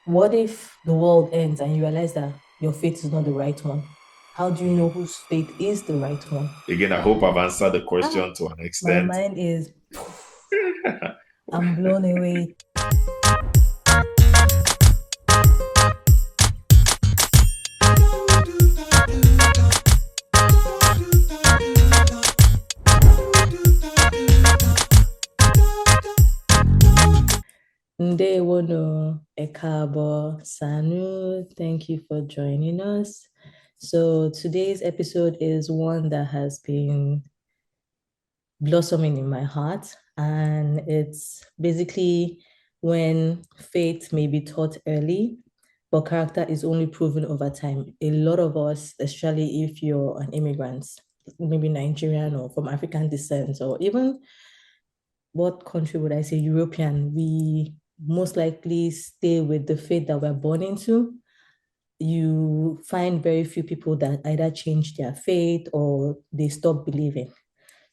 What if the world ends and you realize that your faith is not the right one? How do you know whose faith is the right one? Again, I hope I've answered the Ah, question to an my extent. mind is, I'm blown away. Ndewono Ekabo Sanu, thank you for joining us. So today's episode is one that has been blossoming in my heart, and it's basically when faith may be taught early, but character is only proven over time. A lot of us, especially if you're an immigrant, maybe Nigerian or from African descent, or even what country would I say, European, we most likely stay with the faith that we're born into. You find very few people that either change their faith or they stop believing.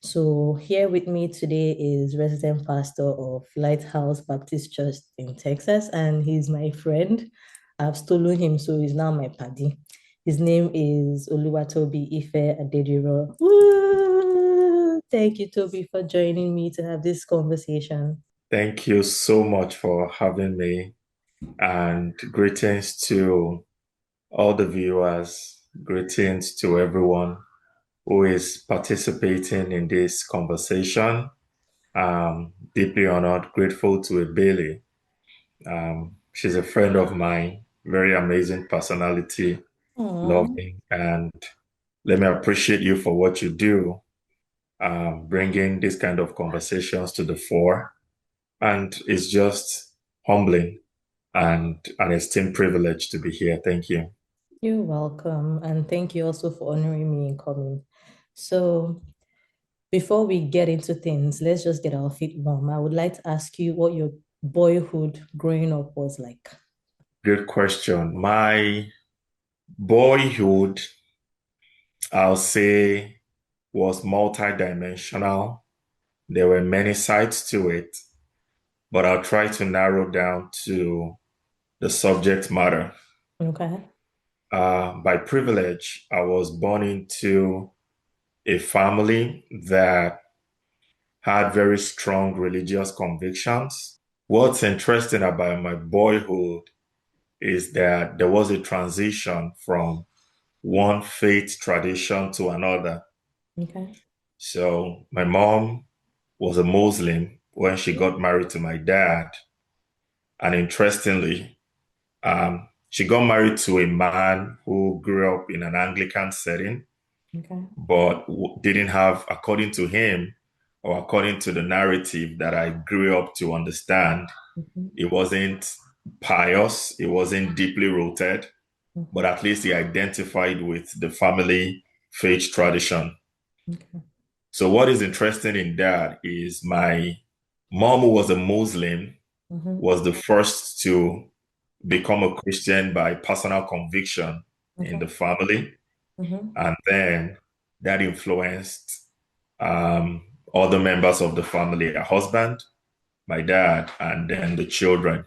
So here with me today is resident pastor of Lighthouse Baptist Church in Texas, and he's my friend. I've stolen him, so he's now my paddy. His name is Oluwatobi Ife Adediro. Woo! Thank you, Toby, for joining me to have this conversation. Thank you so much for having me, and greetings to all the viewers. Greetings to everyone who is participating in this conversation. Deeply honored, grateful to Ebele. She's a friend of mine, very amazing personality, Aw. loving, and let me appreciate you for what you do, bringing this kind of conversations to the fore. And it's just humbling and an esteemed privilege to be here. Thank you. You're welcome. And thank you also for honoring me in coming. So, before we get into things, let's just get our feet warm. I would like to ask you what your boyhood growing up was like. Good question. My boyhood, I'll say, was multidimensional. There were many sides to it, but I'll try to narrow down to the subject matter. Okay. By privilege, I was born into a family that had very strong religious convictions. What's interesting about my boyhood is that there was a transition from one faith tradition to another. Okay. So my mom was a Muslim when she got married to my dad. And interestingly, she got married to a man who grew up in an Anglican setting, Okay. but didn't have, according to him, or according to the narrative that I grew up to understand, Mhm. it wasn't pious, it wasn't deeply rooted, but Mhm. at least he identified with the family faith tradition. Okay. So, what is interesting in that is my mom, who was a Muslim, Mhm. was the first to become a Christian by personal conviction in Okay. the family. Mhm. And then that influenced other members of the family, her husband, my dad, and then the children.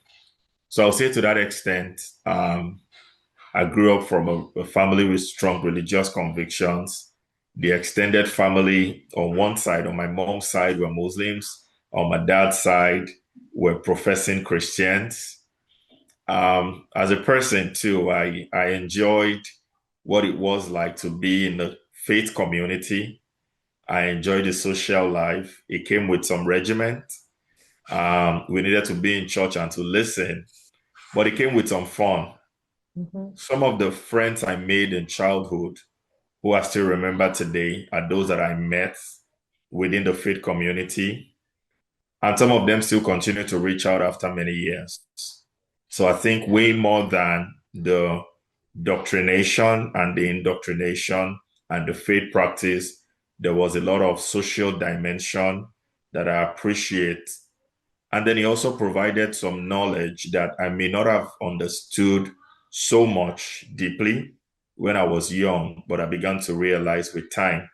So I'll say to that extent, I grew up from a family with strong religious convictions. The extended family on one side, on my mom's side, were Muslims. On my dad's side, were professing Christians. As a person too, I enjoyed what it was like to be in the faith community. I enjoyed the social life. It came with some regiment. We needed to be in church and to listen, but it came with some fun. Mhm. Some of the friends I made in childhood, who I still remember today, are those that I met within the faith community. And some of them still continue to reach out after many years. So I think way more than the doctrination and the indoctrination and the faith practice, there was a lot of social dimension that I appreciate. And then he also provided some knowledge that I may not have understood so much deeply when I was young, but I began to realize with time.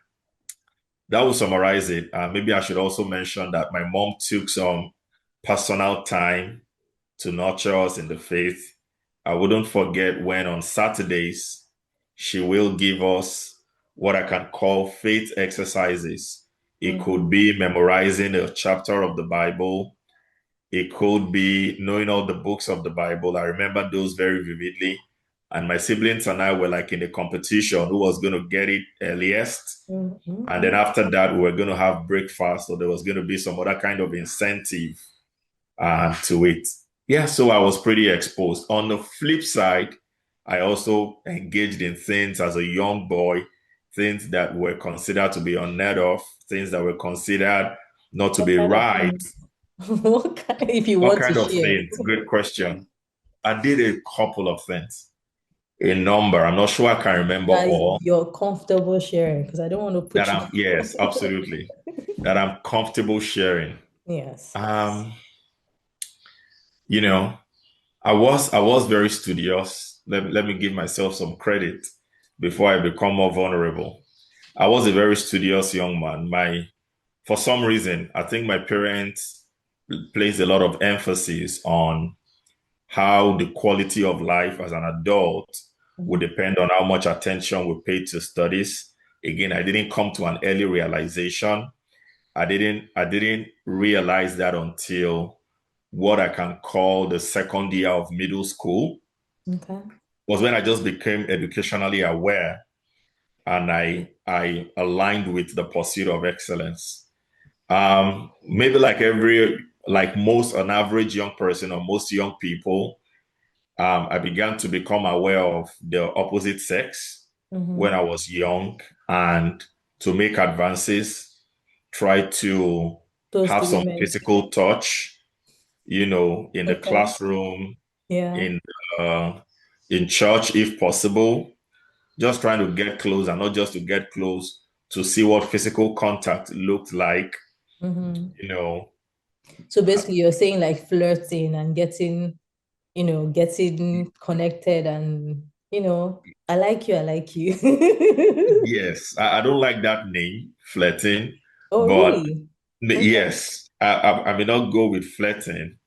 That will summarize it. Maybe I should also mention that my mom took some personal time to nurture us in the faith. I wouldn't forget when on Saturdays she will give us what I can call faith exercises. It could Mhm. be memorizing a chapter of the Bible. It could be knowing all the books of the Bible. I remember those very vividly. And my siblings and I were like in a competition who was going to get it earliest. And then Mhm. after that, we were going to have breakfast, or there was going to be some other kind of incentive to it. Yeah, so I was pretty exposed. On the flip side, I also engaged in things as a young boy, things that were considered to be unheard of, things that were considered not to What be kind of right. things? What kind, if you What want to kind of share, things? Great question. I did a couple of things, a number. I'm not sure I can remember that all you're comfortable sharing, because I don't want to that put you. I'm, yes, absolutely, that I'm comfortable sharing. Yes. Um, you know, I was very studious. Let me give myself some credit before I become more vulnerable. I was a very studious young man. For some reason, I think my parents placed a lot of emphasis on how the quality of life as an adult would Mhm. depend on how much attention we paid to studies. Again, I didn't come to an early realization. I didn't realize that until what I can call the second year of middle school Okay. was when I just became educationally aware and I aligned with the pursuit of excellence. Maybe like most an average young person or most young people, I began to become aware of the opposite sex when Mm-hmm. I was young and to make advances, try to Close have to some women. physical touch, in the Okay. classroom, Yeah. in uh, in church if possible, just trying to get close and not just to get close to see what physical contact looked like, Mm-hmm. you know. So basically, you're saying like flirting and getting, getting connected and, I like you, I like you. Yes, I don't like that name, flirting, Oh, but really? Okay. yes, I may not go with flirting.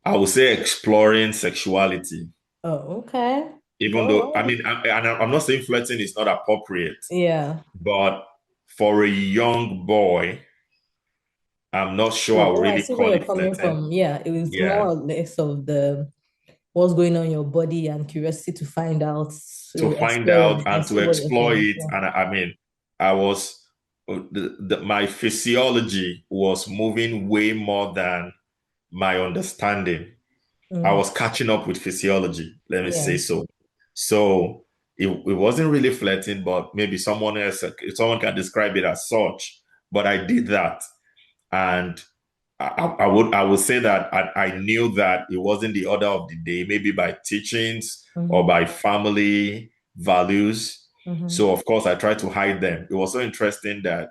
I would say exploring sexuality, Oh, okay. even though, I Oh, mean, I'm not saying flirting is not appropriate, yeah. but for a young boy, I'm not sure I Oh, would oh, I really see where call you're it coming flirting. from. Yeah, it was more Yeah, or less of the what's going on in your body and curiosity to find out, to to find explore out it. I and see to what you're explore saying. it. Yeah. And I mean, I was, my physiology was moving way more than my understanding. I Mm, was catching up with physiology, let me say yeah. so. So it wasn't really flirting, but maybe someone can describe it as such. But I did that. And I would say that I knew that it wasn't the order of the day, maybe by teachings or Mm-hmm. by family values. Mm-hmm. So of course I tried to hide them. It was so interesting that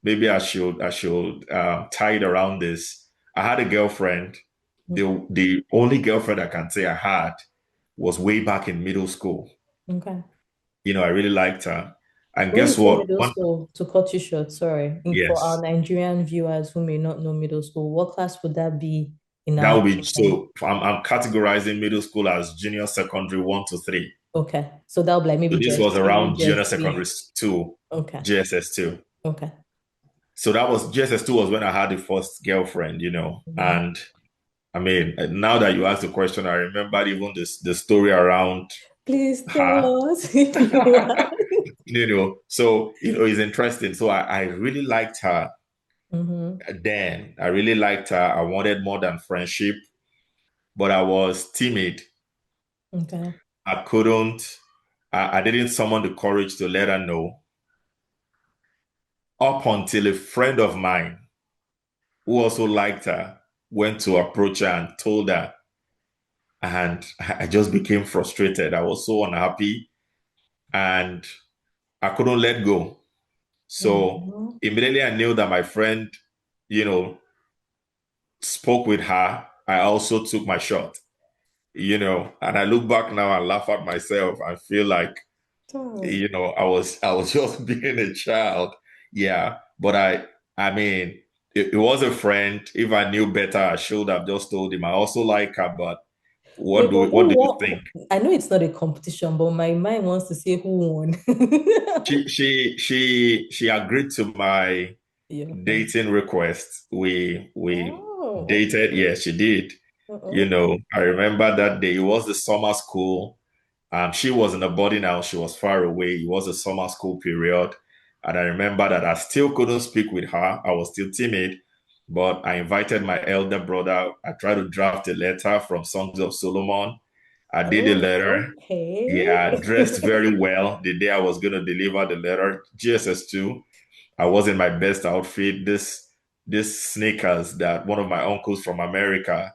maybe I should tie it around this. I had a girlfriend. The only girlfriend I can say I had was way back in middle school. Okay. I really liked her. And When you guess say what? middle school, to cut you short, sorry, for our Yes, Nigerian viewers who may not know middle school, what class would that be in that our would be timeline? so. I'm categorizing middle school as junior secondary 1 to 3. Okay, so that would be like So maybe this just was two, around junior just secondary three. 2, Okay, GSS 2. okay. So that was GSS 2 was when I had the first girlfriend. Mhm. And I mean, now that you asked the question, I remember even the story around Please her. tell us if you want. So it's interesting. So I really liked her Mm-hmm. then. I really liked her. I wanted more than friendship, but I was timid. Okay. I couldn't, I didn't summon the courage to let her know up until a friend of mine who also liked her went to approach her and told her. And I just became frustrated. I was so unhappy and I couldn't let go. So Mm-hmm. immediately I knew that my friend, you know, spoke with her. I also took my shot. And I look back now and laugh at myself. I feel like, Oh. I was just being a child. Yeah. But I mean, it was a friend. If I knew better, I should have just told him. I also like her, but Wait, but what who do you won? think? I know it's not a competition, but my mind wants to say who won. She agreed to my Your friend. dating request. We Oh, dated. Yes, she did. okay. I remember that day. It was the summer school. She was in a boarding house. She was far away. It was a summer school period. And I remember that I still couldn't speak with her. I was still timid, but I invited my elder brother. I tried to draft a letter from Songs of Solomon. I did a Oh, letter. Yeah, dressed okay. very well the day I was going to deliver the letter. GSS2. I was in my best outfit. This sneakers that one of my uncles from America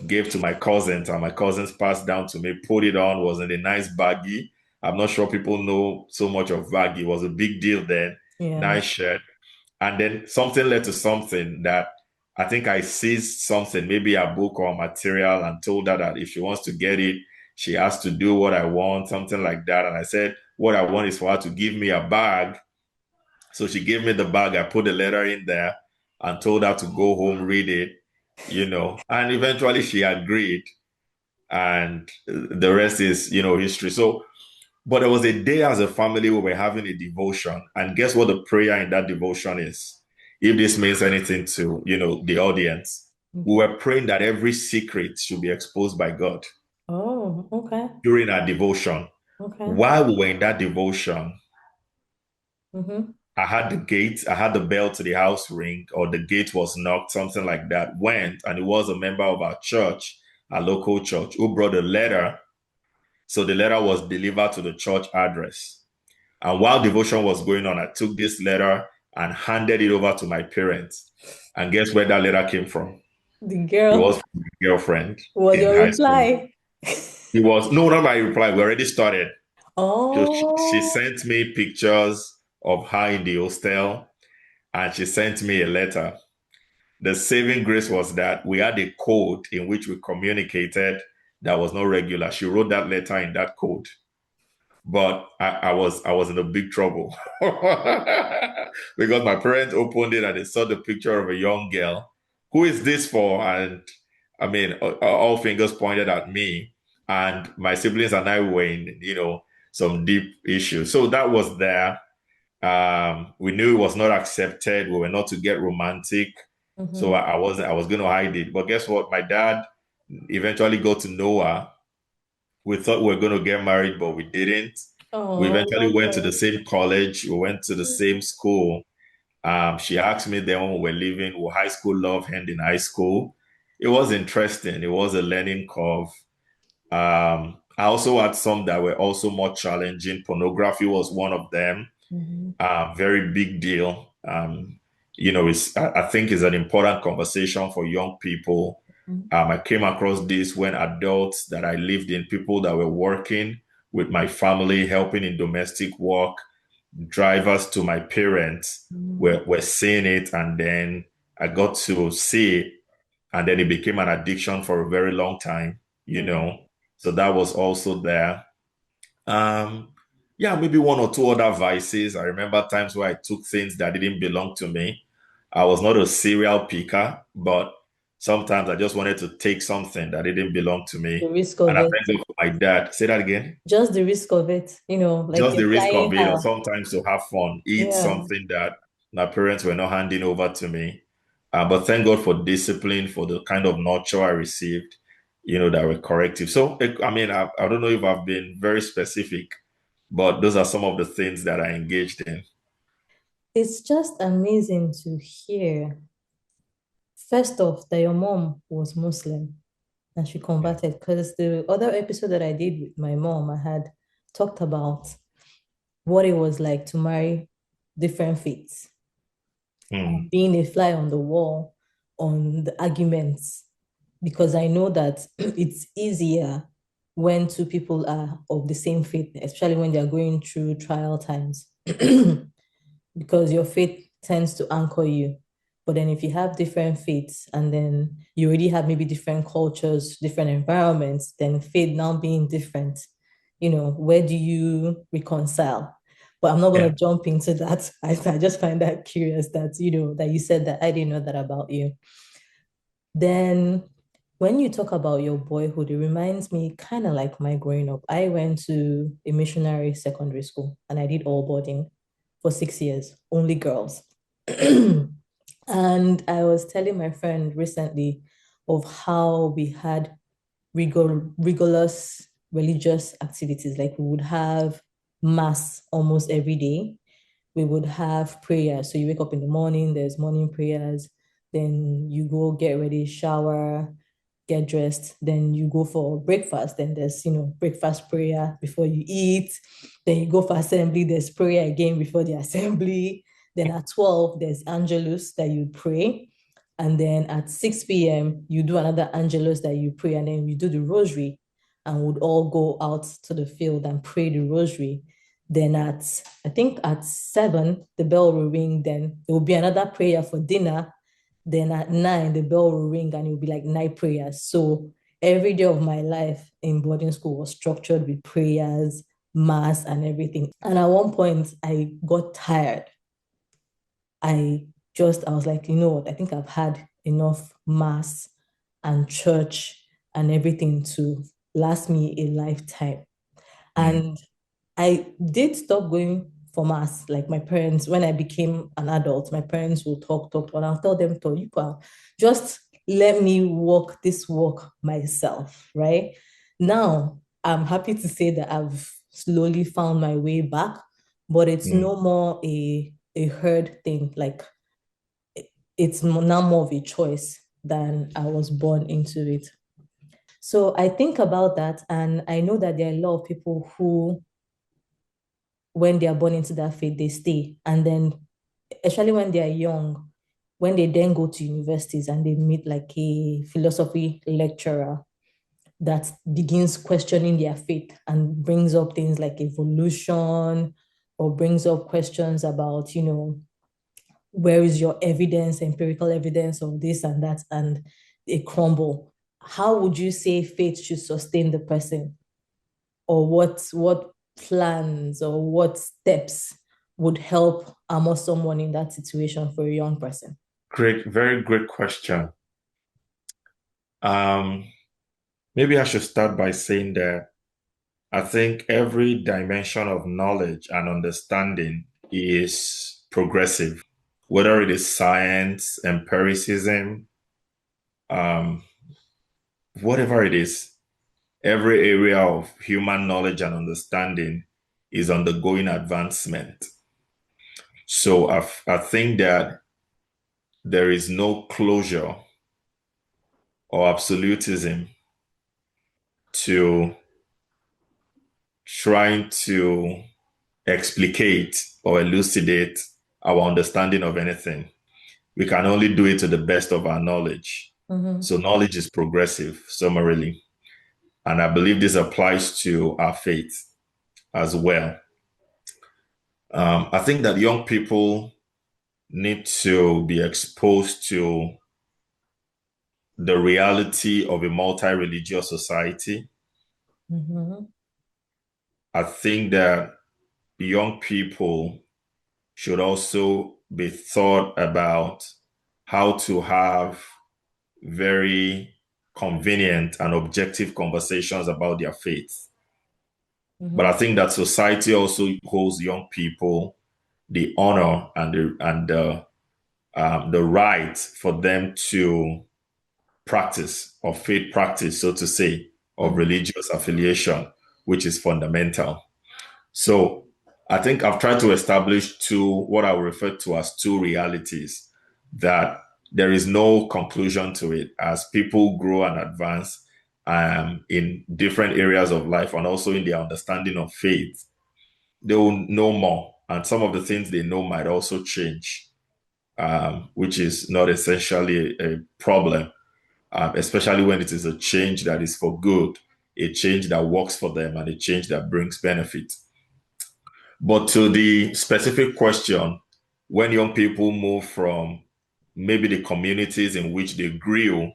gave to my cousins, and my cousins passed down to me, put it on, was in a nice baggy. I'm not sure people know so much of baggy. It was a big deal then. Yeah. Nice shirt. And then something led to something that I think I seized something, maybe a book or material, and told her that if she wants to get it, she has to do what I want, something like that. And I said, what I want is for her to give me a bag. So she gave me the bag. I put the letter in there and told her to go home, read it. And eventually she agreed. And the rest is, history. So, but there was a day as a family we were having a devotion. And guess what the prayer in that devotion is? If this means anything to, the audience, we Mhm. were praying that every secret should be exposed by God Oh, okay. during our devotion. Okay. While we were in that devotion, Mm-hmm. I had the bell to the house ring, or the gate was knocked, something like that. Went, and it was a member of our church, our local church, who brought a letter. So the letter was delivered to the church address. And while devotion was going on, I took this letter and handed it over to my parents. And guess where that letter came from? The It girl was from my girlfriend was in your high school. reply. It was, no, not my reply. We already started. So she Oh, sent me pictures of her in the hostel, and she sent me a letter. The saving grace was that we had a code in which we communicated that was not regular. She wrote that letter in that code, but I was in a big trouble because my parents opened it and they saw the picture of a young girl. Who is this for? And I mean, all fingers pointed at me, and my siblings and I were in, some deep issues. So that was there. We knew it was not accepted. We were not to get romantic. So mm-hmm. I was going to hide it. But guess what? My dad eventually got to know her. We thought we were going to get married, but we didn't. We Oh, eventually went to the okay. same college. We went to the same school. She asked me then when we were leaving, will high school love end in high school? It was interesting. It was a learning curve. I also had some that were also more challenging. Pornography was one of them. Mm-hmm. Very big deal. I think it's an important conversation for young people. I came across this when adults that I lived in, people that were working with my family, helping in domestic work, drivers to my parents Mm-hmm. were seeing it. And then I got to see it. And then it became an addiction for a very long time. So that was also there. Um, yeah, maybe one or two other vices. I remember times where I took things that didn't belong to me. I was not a serial picker, but sometimes I just wanted to take something that didn't belong to The me. risk And of I it. thank God for my dad. Say that again. Just the risk of it, like Just you're the risk flying of it, or high. sometimes to have fun, eat Yeah. something that my parents were not handing over to me. But thank God for discipline, for the kind of nurture I received, that were corrective. So, I mean, I don't know if I've been very specific, but those are some of the things that I engaged in. It's just amazing to hear, first off, that your mom was Muslim and she Yeah. converted. Because the other episode that I did with my mom, I had talked about what it was like to marry different faiths, Mm, being a fly on the wall on the arguments, because I know that it's easier when two people are of the same faith, especially when they're going through trial times, because your faith tends to anchor you. But then if you have different faiths and then you already have maybe different cultures, different environments, then faith now being different, where do you reconcile? But I'm not going yeah. to jump into that. I just find that curious that, that you said that I didn't know that about you. Then when you talk about your boyhood, it reminds me kind of like my growing up. I went to a missionary secondary school and I did all boarding for 6 years, only girls. And I was telling my friend recently of how we had rigorous religious activities. Like we would have mass almost every day. We would have prayers. So you wake up in the morning, there's morning prayers, then you go get ready, shower, get dressed, then you go for breakfast, then there's breakfast prayer before you eat, then you go for assembly, there's prayer again before the assembly, then at 12 there's angelus that you pray, and then at 6 p.m. you do another angelus that you pray, and then you do the rosary, and would all go out to the field and pray the rosary. Then I think at 7 the bell will ring, then there will be another prayer for dinner, then at 9, the bell will ring and it will be like night prayers. So every day of my life in boarding school was structured with prayers, mass, and everything. And at one point, I got tired. I was like, you know what? I think I've had enough mass and church and everything to last me a lifetime. Mm. And I did stop going for mass. Like my parents, when I became an adult, my parents will talk, and I'll tell them to you can just let me walk this walk myself, right? Now I'm happy to say that I've slowly found my way back, but it's Mm. no more a herd thing. Like it's now more of a choice than I was born into it. So I think about that, and I know that there are a lot of people who when they are born into that faith, they stay. And then, especially when they are young, when they then go to universities and they meet like a philosophy lecturer that begins questioning their faith and brings up things like evolution or brings up questions about, where is your evidence, empirical evidence of this and that, and they crumble. How would you say faith should sustain the person? Or what plans or what steps would help armor someone in that situation for a young person? Great, very great question. Um, Maybe I should start by saying that I think every dimension of knowledge and understanding is progressive, whether it is science, empiricism, um, whatever it is, every area of human knowledge and understanding is undergoing advancement. So I think that there is no closure or absolutism to trying to explicate or elucidate our understanding of anything. We can only do it to the best of our knowledge. Mm-hmm. So knowledge is progressive, summarily. And I believe this applies to our faith as well. I think that young people need to be exposed to the reality of a multi-religious society. Mm-hmm. I think that young people should also be thought about how to have very convenient and objective conversations about their faith. But Mm-hmm. I think that society also holds young people the honor and the right for them to practice or faith practice, so to say, of Mm-hmm. religious affiliation, which is fundamental. So I think I've tried to establish what I would refer to as two realities, that there is no conclusion to it as people grow and advance in different areas of life and also in their understanding of faith. They will know more, and some of the things they know might also change, which is not essentially a problem, especially when it is a change that is for good, a change that works for them, and a change that brings benefit. But to the specific question, when young people move from maybe the communities in which they grew,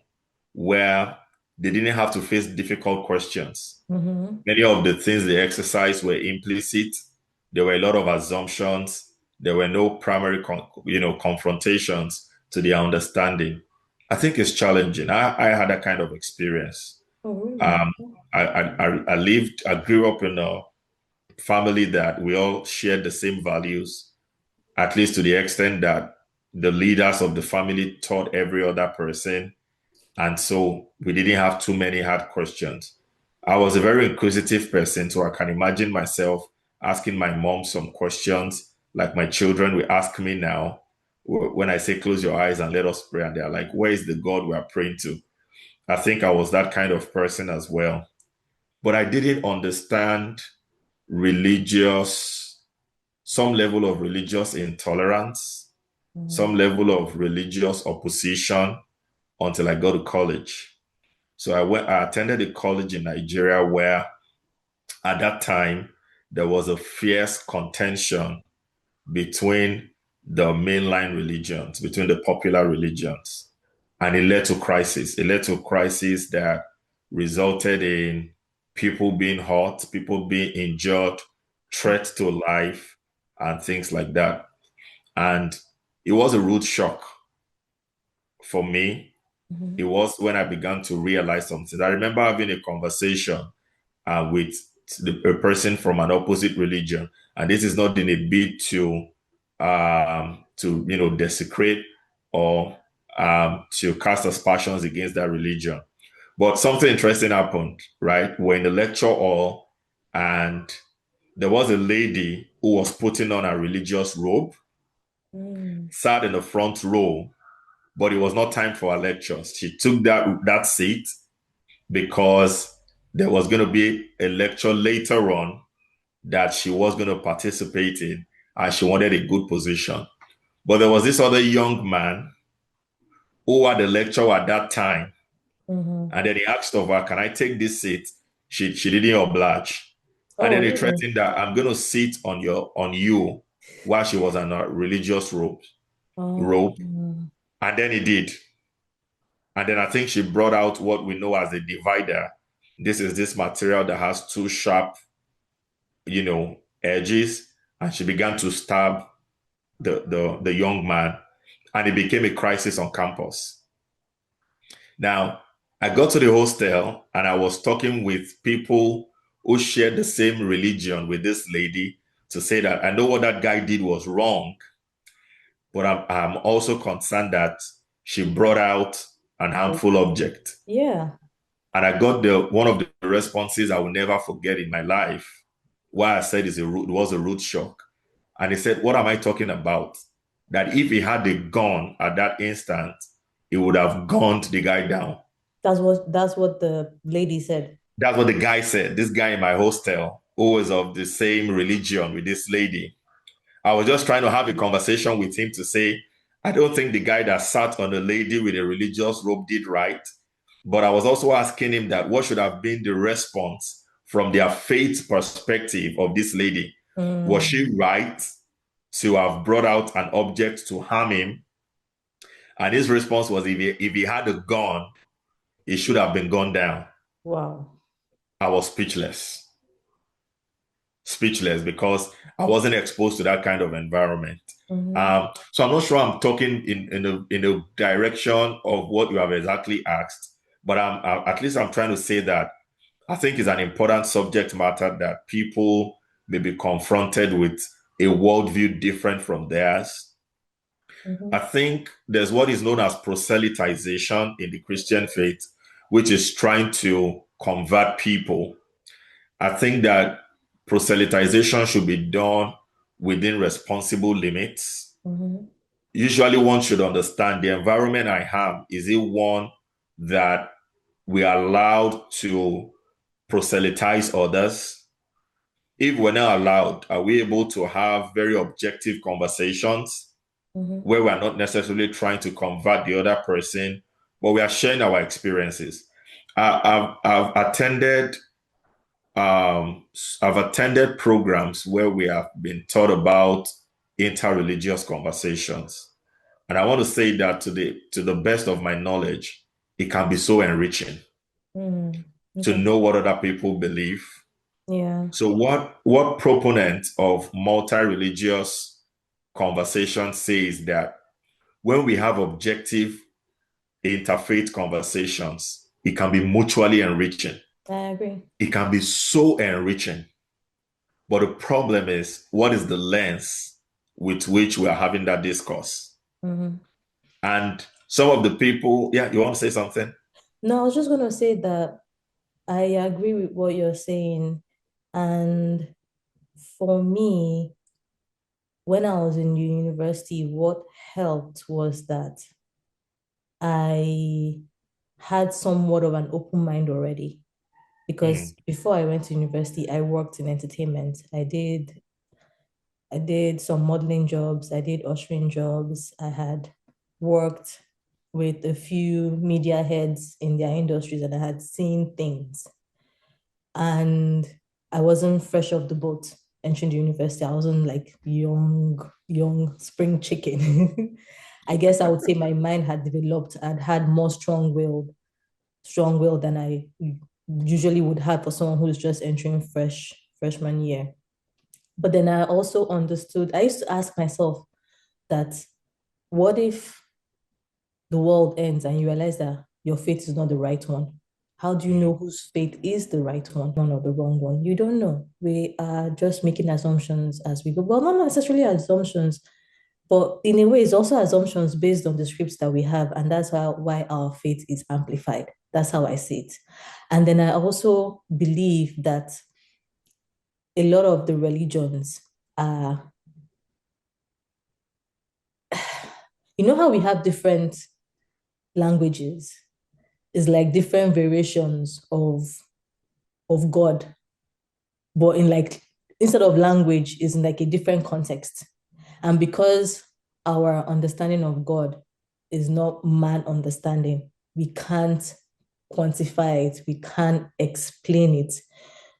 where they didn't have to face difficult questions, Mm-hmm. many of the things they exercised were implicit. There were a lot of assumptions. There were no primary, confrontations to their understanding. I think it's challenging. I had that kind of experience. Oh, really? Um, I grew up in a family that we all shared the same values, at least to the extent that the leaders of the family taught every other person. And so we didn't have too many hard questions. I was a very inquisitive person, so I can imagine myself asking my mom some questions like my children will ask me now when I say close your eyes and let us pray. And they're like, where is the God we are praying to? I think I was that kind of person as well. But I didn't understand religious, some level of religious intolerance, Mm-hmm. some level of religious opposition until I got to college. So I attended a college in Nigeria where at that time there was a fierce contention between the mainline religions, between the popular religions. And it led to crisis. It led to a crisis that resulted in people being hurt, people being injured, threats to life, and things like that. And it was a rude shock for me. It Mm-hmm. was when I began to realize something. I remember having a conversation with a person from an opposite religion, and this is not in a bid to desecrate or to cast aspersions against that religion. But something interesting happened, right? We're in the lecture hall, and there was a lady who was putting on a religious robe, Mm. sat in the front row, but it was not time for her lectures. She took that seat because there was going to be a lecture later on that she was going to participate in, and she wanted a good position. But there was this other young man who had the lecture at that time, Mm-hmm. and then he asked of her, "Can I take this seat?" She didn't oblige, and Oh, then he really? threatened that I'm going to sit on you while she was in a religious Oh, robe, and then he did. And then I think she brought out what we know as a divider. This is this material that has two sharp, edges, and she began to stab the young man, and it became a crisis on campus. Now, I got to the hostel and I was talking with people who shared the same religion with this lady to say that I know what that guy did was wrong, but I'm also concerned that she brought out an harmful object. yeah. And I got the one of the responses I will never forget in my life. Why I said it was a rude shock. And he said, what am I talking about? That if he had a gun at that instant, he would have gunned the guy down. That's what the lady said. That's what the guy said. This guy in my hostel, who was of the same religion with this lady. I was just trying to have a conversation with him to say, I don't think the guy that sat on the lady with a religious robe did right. But I was also asking him that what should have been the response from their faith perspective of this lady? Was Mm. she right to have brought out an object to harm him? And his response was if he had a gun, he should have been gunned down. Wow. I was speechless because I wasn't exposed to that kind of environment. Mm-hmm. So I'm not sure I'm talking in the direction of what you have exactly asked, but at least I'm trying to say that I think it's an important subject matter that people may be confronted with a worldview different from theirs. I Mm-hmm. think there's what is known as proselytization in the Christian faith, which is trying to convert people. I think that proselytization should be done within responsible limits. Mm-hmm. Usually, one should understand the environment I have. Is it one that we are allowed to proselytize others? If we're not allowed, are we able to have very objective conversations Mm-hmm. where we're not necessarily trying to convert the other person, but we are sharing our experiences? I've attended I've attended programs where we have been taught about interreligious conversations. And I want to say that to the best of my knowledge, it can be so enriching Mm. to Okay. know what other people believe. Yeah. So what proponents of multi-religious conversation say is that when we have objective interfaith conversations, it can be mutually enriching. I agree. It can be so enriching. But the problem is, what is the lens with which we are having that discourse? Mm-hmm. And some of the people, yeah, you want to say something? No, I was just gonna say that I agree with what you're saying. And for me, when I was in university, what helped was that I had somewhat of an open mind already. Because Mm, before I went to university, I worked in entertainment. I did some modeling jobs, I did ushering jobs, I had worked with a few media heads in their industries and I had seen things. And I wasn't fresh off the boat entering the university. I wasn't like young spring chicken. I guess I would say my mind had developed and had more strong will than I usually would have for someone who's just entering freshman year. But then I also understood, I used to ask myself that what if the world ends and you realize that your faith is not the right one? How do you mm. know whose faith is the right one or the wrong one? You don't know. We are just making assumptions as we go. Well, not necessarily assumptions, but in a way, it's also assumptions based on the scripts that we have. And that's why our faith is amplified. That's how I see it. And then I also believe that a lot of the religions are, you know how we have different languages? It's like different variations of God, but in like instead of language is in like a different context. And because our understanding of God is not man understanding, we can't quantify it, we can't explain it.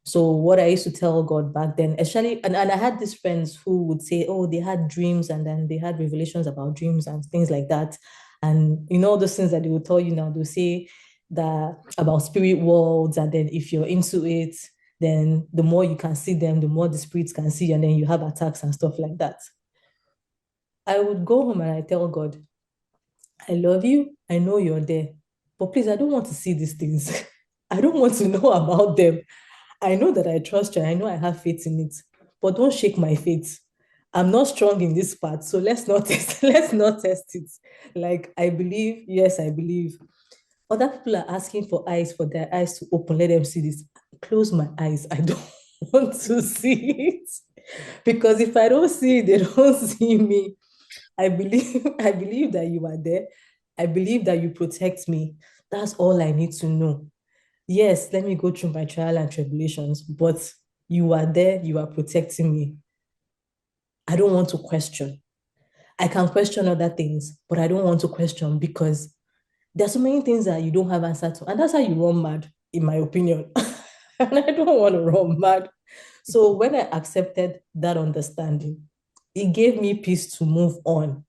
So what I used to tell God back then, especially, and I had these friends who would say, oh, they had dreams and then they had revelations about dreams and things like that. And you know, those things that they would tell you now, they'll say that about spirit worlds, and then if you're into it, then the more you can see them, the more the spirits can see, you, and then you have attacks and stuff like that. I would go home and I tell God, I love you. I know you're there. But please, I don't want to see these things. I don't want to know about them. I know that I trust you. I know I have faith in it. But don't shake my faith. I'm not strong in this part. So let's not test, let's not test it. Like I believe, yes, I believe. Other people are asking for eyes for their eyes to open. Let them see this. Close my eyes. I don't want to see it. Because if I don't see it, they don't see me. I believe that you are there. I believe that you protect me. That's all I need to know. Yes, let me go through my trial and tribulations, but you are there, you are protecting me. I don't want to question. I can question other things, but I don't want to question because there's so many things that you don't have answer to. And that's how you run mad, in my opinion. And I don't want to run mad. So when I accepted that understanding, it gave me peace to move on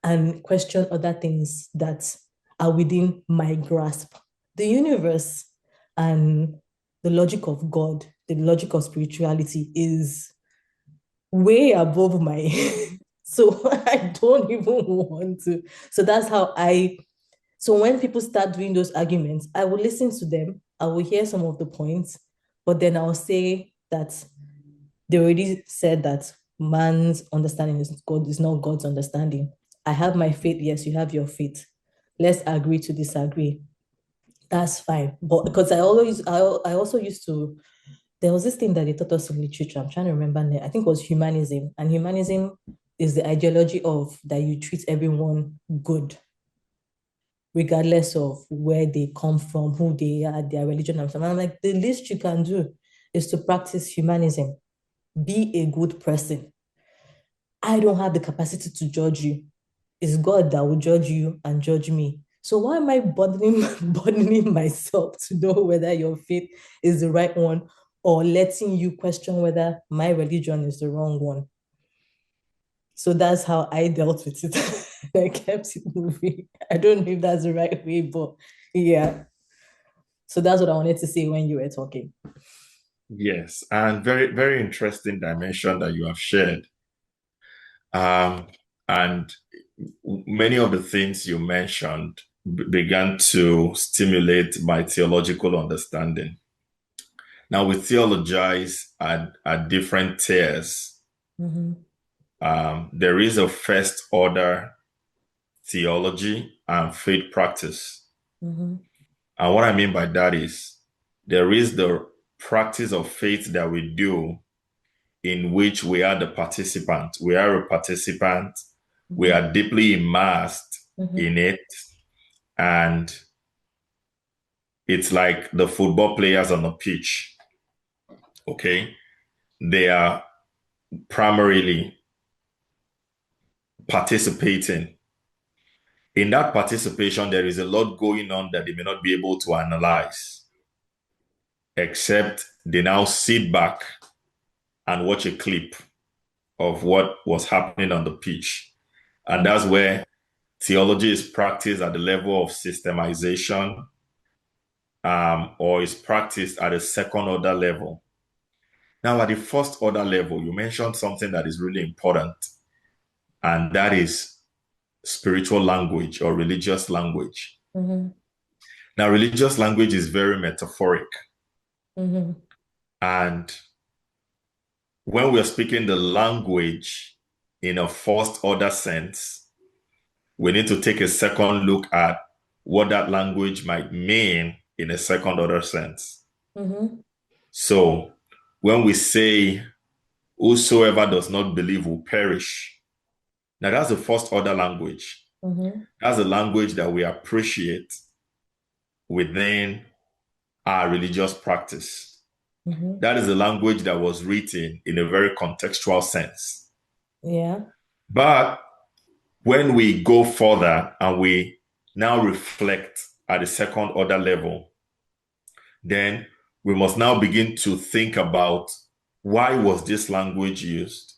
and question other things that are within my grasp. The universe and the logic of God, the logic of spirituality is way above my so I don't even want to. So that's how so when people start doing those arguments, I will listen to them, I will hear some of the points, but then I'll say that they already said that man's understanding is not God's understanding. I have my faith, yes, you have your faith. Let's agree to disagree. That's fine. But because I also used to, there was this thing that they taught us in literature. I'm trying to remember now. I think it was humanism. And humanism is the ideology of that you treat everyone good, regardless of where they come from, who they are, their religion, and stuff. And I'm like, the least you can do is to practice humanism. Be a good person. I don't have the capacity to judge you. It's God that will judge you and judge me. So why am I burdening, burdening myself to know whether your faith is the right one or letting you question whether my religion is the wrong one? So that's how I dealt with it. I kept it moving. I don't know if that's the right way, but yeah. So that's what I wanted to say when you were talking. Yes, and very, very interesting dimension that you have shared. Um, and many of the things you mentioned began to stimulate my theological understanding. Now, we theologize at different tiers. Mm-hmm. There is a first order theology and faith practice. Mm-hmm. And what I mean by that is there is the practice of faith that we do in which we are the participant. We are a participant. We Mm-hmm. are deeply immersed Mm-hmm. in it. And it's like the football players on the pitch. Okay. They are primarily participating. In that participation, there is a lot going on that they may not be able to analyze, except they now sit back and watch a clip of what was happening on the pitch. And that's where theology is practiced at the level of systemization, or is practiced at a second order level. Now, at the first order level, you mentioned something that is really important, and that is spiritual language or religious language. Mm-hmm. Now, religious language is very metaphoric. Mm-hmm. And when we're speaking the language in a first order sense, we need to take a second look at what that language might mean in a second order sense. Mm-hmm. So when we say, whosoever does not believe will perish, now that's the first order language. Mm-hmm. That's the language that we appreciate within our religious practice. Mm-hmm. That is the language that was written in a very contextual sense. Yeah. But when we go further and we now reflect at the second order level, then we must now begin to think about, why was this language used?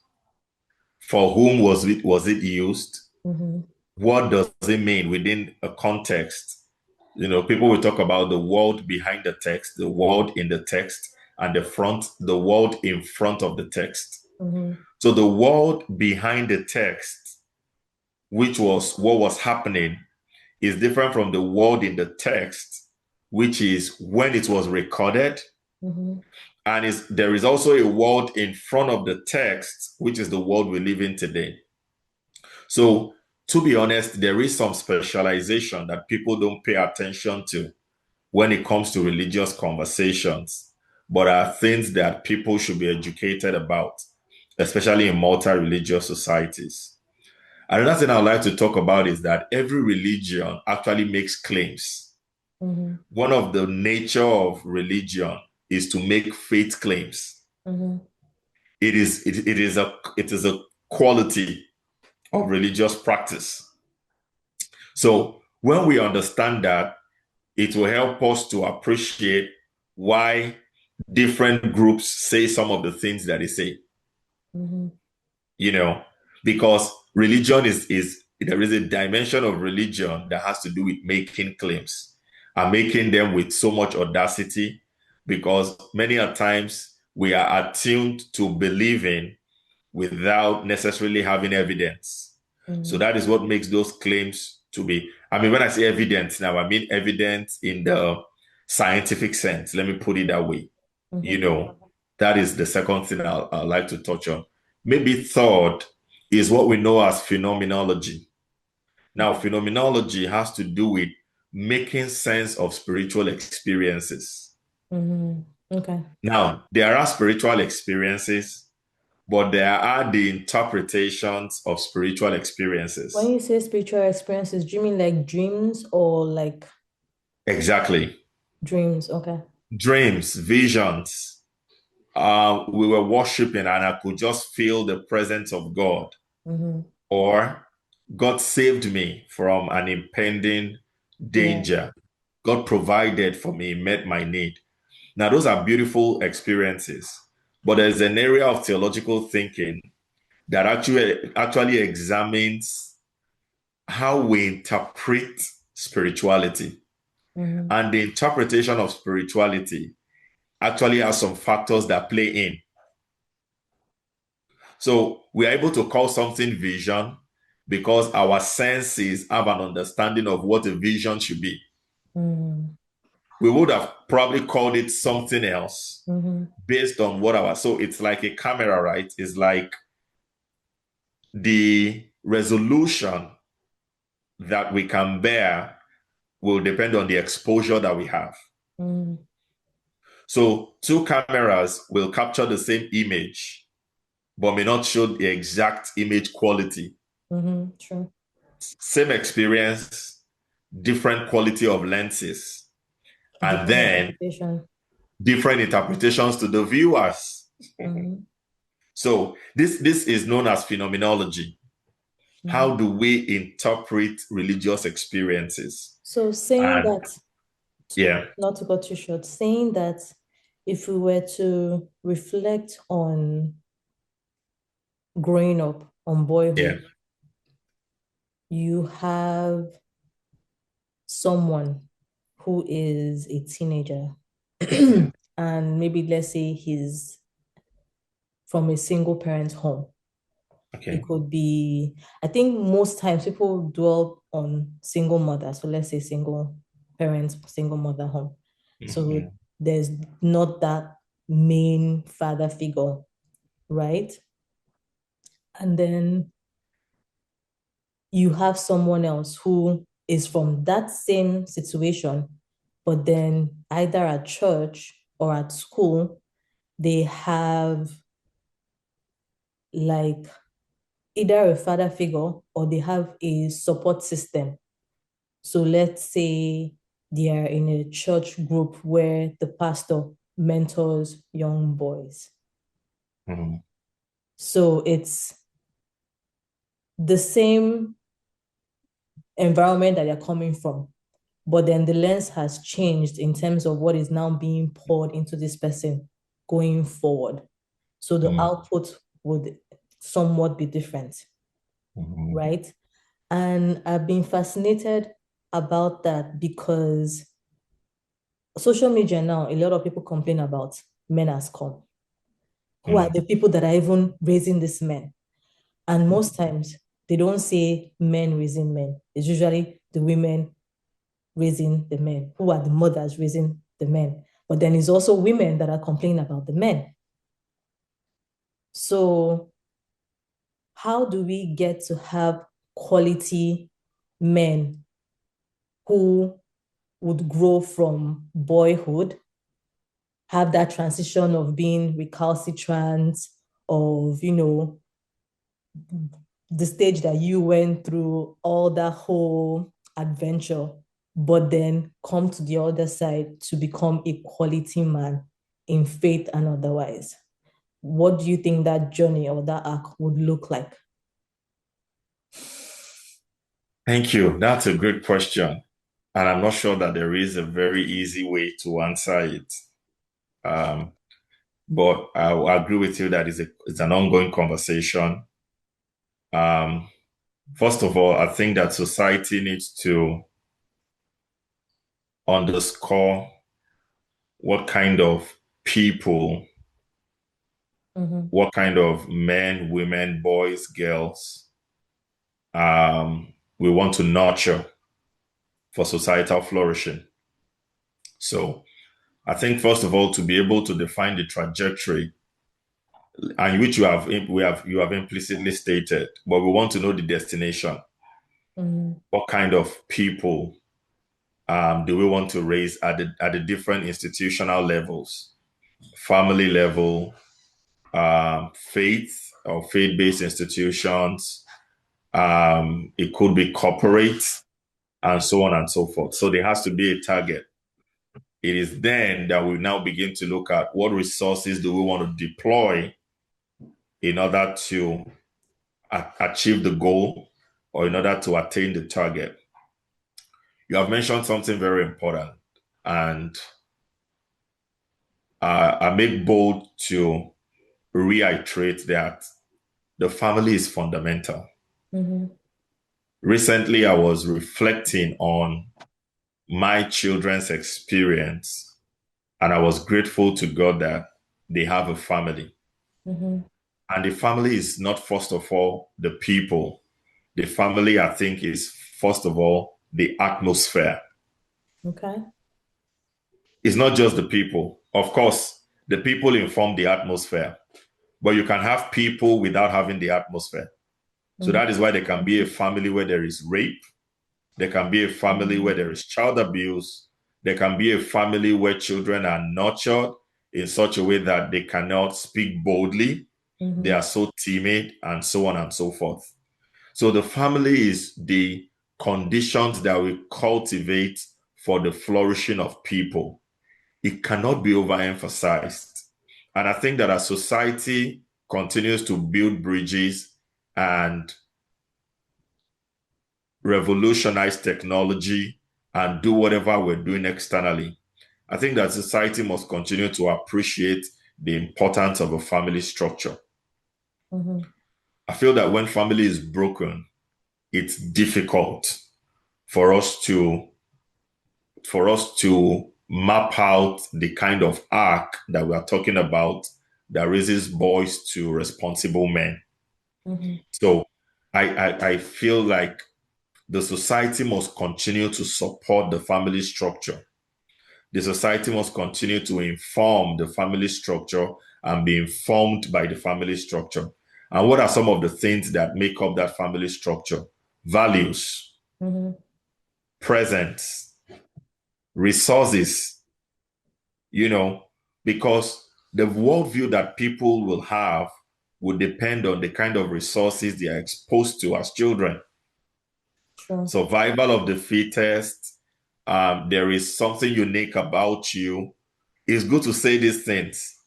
For whom was it used? Mm-hmm. What does it mean within a context? People will talk about the world behind the text, the world in the text, and the world in front of the text. Mm-hmm. So the world behind the text, which was what was happening, is different from the world in the text, which is when it was recorded. Mm-hmm. And there is also a world in front of the text, which is the world we live in today. So, to be honest, there is some specialization that people don't pay attention to when it comes to religious conversations, but are things that people should be educated about, especially in multi-religious societies. Another thing I'd like to talk about is that every religion actually makes claims. Mm-hmm. One of the nature of religion is to make faith claims. Mm-hmm. It is a quality of religious practice. So when we understand that, it will help us to appreciate why different groups say some of the things that they say. Mm-hmm. Because religion is there is a dimension of religion that has to do with making claims and making them with so much audacity, because many a times we are attuned to believing without necessarily having evidence. So Mm-hmm. that is what makes those claims to be. I mean, when I say evidence now, I mean evidence in the scientific sense. Let me put it that way. You Mm-hmm. know, that is the second thing I'd like to touch on. Maybe third is what we know as phenomenology. Now, phenomenology has to do with making sense of spiritual experiences. Mm-hmm. Okay. Now, there are spiritual experiences, but there are the interpretations of spiritual When experiences. you say spiritual experiences, do you mean like dreams or like Exactly. dreams? Okay. Dreams, visions. We were worshiping and I could just feel the presence of God. Mm-hmm. Or God saved me from an impending Yeah. danger. God provided for me, met my need. Now, those are beautiful experiences, but there's an area of theological thinking that actually examines how we interpret spirituality. Mm-hmm. And the interpretation of spirituality actually has some factors that play in. So we are able to call something vision, because our senses have an understanding of what a vision should be. Mm-hmm. We would have probably called it something else Mm-hmm. based on what our, so it's like a camera, right? It's like the resolution that we can bear will depend on the exposure that we have. Mm-hmm. So two cameras will capture the same image, but may not show the exact image quality. Mm-hmm. True. Same experience, different quality of lenses, and Different then interpretation. different interpretations to the viewers. Mm-hmm. So this is known as phenomenology. Mm-hmm. How do we interpret religious experiences? So saying And that, yeah, not to cut you short, saying that if we were to reflect on growing up, on yeah, boyhood, you have someone who is a teenager yeah, and maybe let's say he's from a single parent home. It okay. could be, I think most times people dwell on single mother. So let's say single parents, single mother home. So Mhm. there's not that main father figure, right? And then you have someone else who is from that same situation, but then either at church or at school, they have like either a father figure or they have a support system. So let's say they are in a church group where the pastor mentors young boys. Mhm. So it's the same environment that they're coming from, but then the lens has changed in terms of what is now being poured into this person going forward. So the Mhm. output would somewhat be different, Mhm. right? And I've been fascinated about that because social media now, a lot of people complain about men as come. Who are Mhm. the people that are even raising these men? And most times they don't say men raising men. It's usually the women raising the men, who are the mothers raising the men. But then it's also women that are complaining about the men. So how do we get to have quality men who would grow from boyhood, have that transition of being recalcitrant, of, the stage that you went through, all that whole adventure, but then come to the other side to become a quality man in faith and otherwise? What do you think that journey or that arc would look like? Thank you. That's a great question. And I'm not sure that there is a very easy way to answer it. Um, but I agree with you that it's an ongoing conversation. Um, First of all, I think that society needs to underscore what kind of people, Mm-hmm. what kind of men, women, boys, girls, we want to nurture for societal flourishing. So I think first of all, to be able to define the trajectory, and which you have implicitly stated, but we want to know the destination. Mm-hmm. What kind of people do we want to raise at the different institutional levels? Family level, faith or faith-based institutions. It could be corporate and so on and so forth. So there has to be a target. It is then that we now begin to look at what resources do we want to deploy in order to achieve the goal or in order to attain the target. You have mentioned something very important, and I make bold to reiterate that the family is fundamental. Mm-hmm. Recently, I was reflecting on my children's experience, and I was grateful to God that they have a family. Mm-hmm. And the family is not, first of all, the people. the family, I think, is first of all the atmosphere. Okay. It's not just the people. Of course, the people inform the atmosphere, but you can have people without having the atmosphere. So Mm-hmm. that is why there can be a family where there is rape. There can be a family where there is child abuse. There can be a family where children are nurtured in such a way that they cannot speak boldly. They Mm-hmm. are so timid, and so on and so forth. So the family is the conditions that we cultivate for the flourishing of people. It cannot be overemphasized. And I think that as society continues to build bridges and revolutionize technology and do whatever we're doing externally, I think that society must continue to appreciate the importance of a family structure. Mm-hmm. I feel that when family is broken, it's difficult for us to map out the kind of arc that we are talking about that raises boys to responsible men. Mm-hmm. So I feel like the society must continue to support the family structure. The society must continue to inform the family structure and be informed by the family structure. And what are some of the things that make up that family structure? Values, Mm-hmm. presence, resources, you know, because the worldview that people will have will depend on the kind of resources they are exposed to as children. Sure. Survival of the fittest. There is something unique about you. It's good to say these things,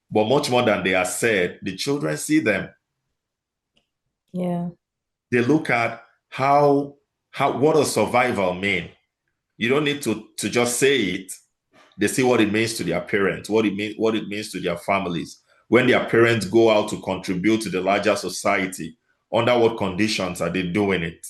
but much more than they are said, the children see them. Yeah. They look at how what does survival mean. You don't need to just say it. They see what it means to their parents, what it means to their families. When their parents go out to contribute to the larger society, under what conditions are they doing it?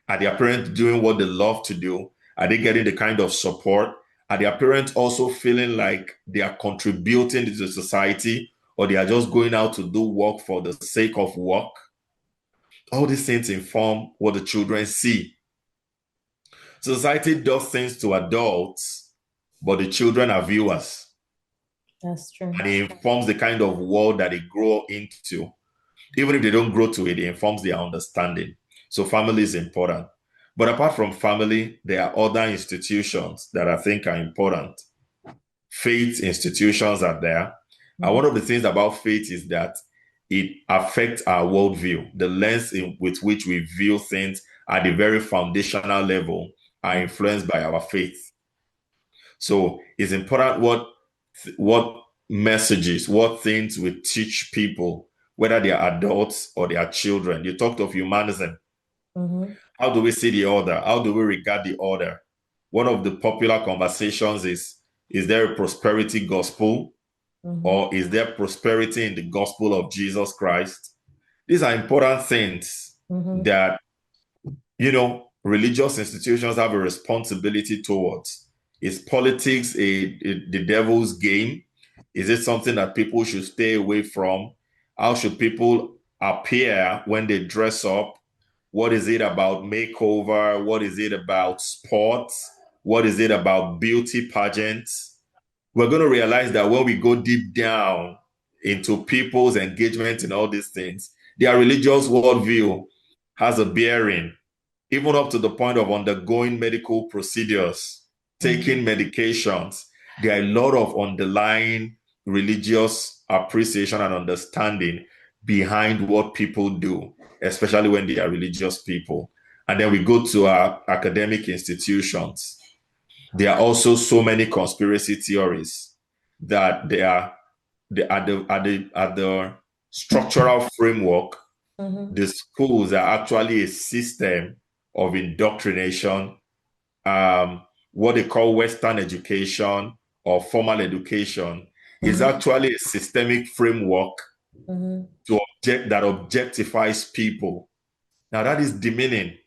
Are their parents doing what they love to do? Are they getting the kind of support? Are their parents also feeling like they are contributing to the society, or they are just going out to do work for the sake of work? All these things inform what the children see. Society does things to adults, but the children are viewers. That's true. And it informs the kind of world that they grow into. Even if they don't grow to it, it informs their understanding. So family is important. But apart from family, there are other institutions that I think are important. Faith institutions are there. And Mm-hmm. one of the things about faith is that it affects our worldview. The lens with which we view things at the very foundational level are influenced by our faith. So it's important what messages, what things we teach people, whether they are adults or they are children. You talked of humanism. Mm-hmm. How do we see the order? How do we regard the order? One of the popular conversations is there a prosperity gospel, Mm-hmm. or is there prosperity in the gospel of Jesus Christ? These are important things Mm-hmm. that, religious institutions have a responsibility towards. Is politics the devil's game? Is it something that people should stay away from? How should people appear when they dress up? What is it about makeover? What is it about sports? What is it about beauty pageants? We're going to realize that when we go deep down into people's engagement in all these things, their religious worldview has a bearing, even up to the point of undergoing medical procedures, taking medications. There are a lot of underlying religious appreciation and understanding behind what people do, especially when they are religious people. And then we go to our academic institutions. There are also so many conspiracy theories that they are at the structural framework. Mm-hmm. The schools are actually a system of indoctrination, what they call Western education or formal education is Mm-hmm. actually a systemic framework Mm-hmm. that objectifies people. Now that is demeaning.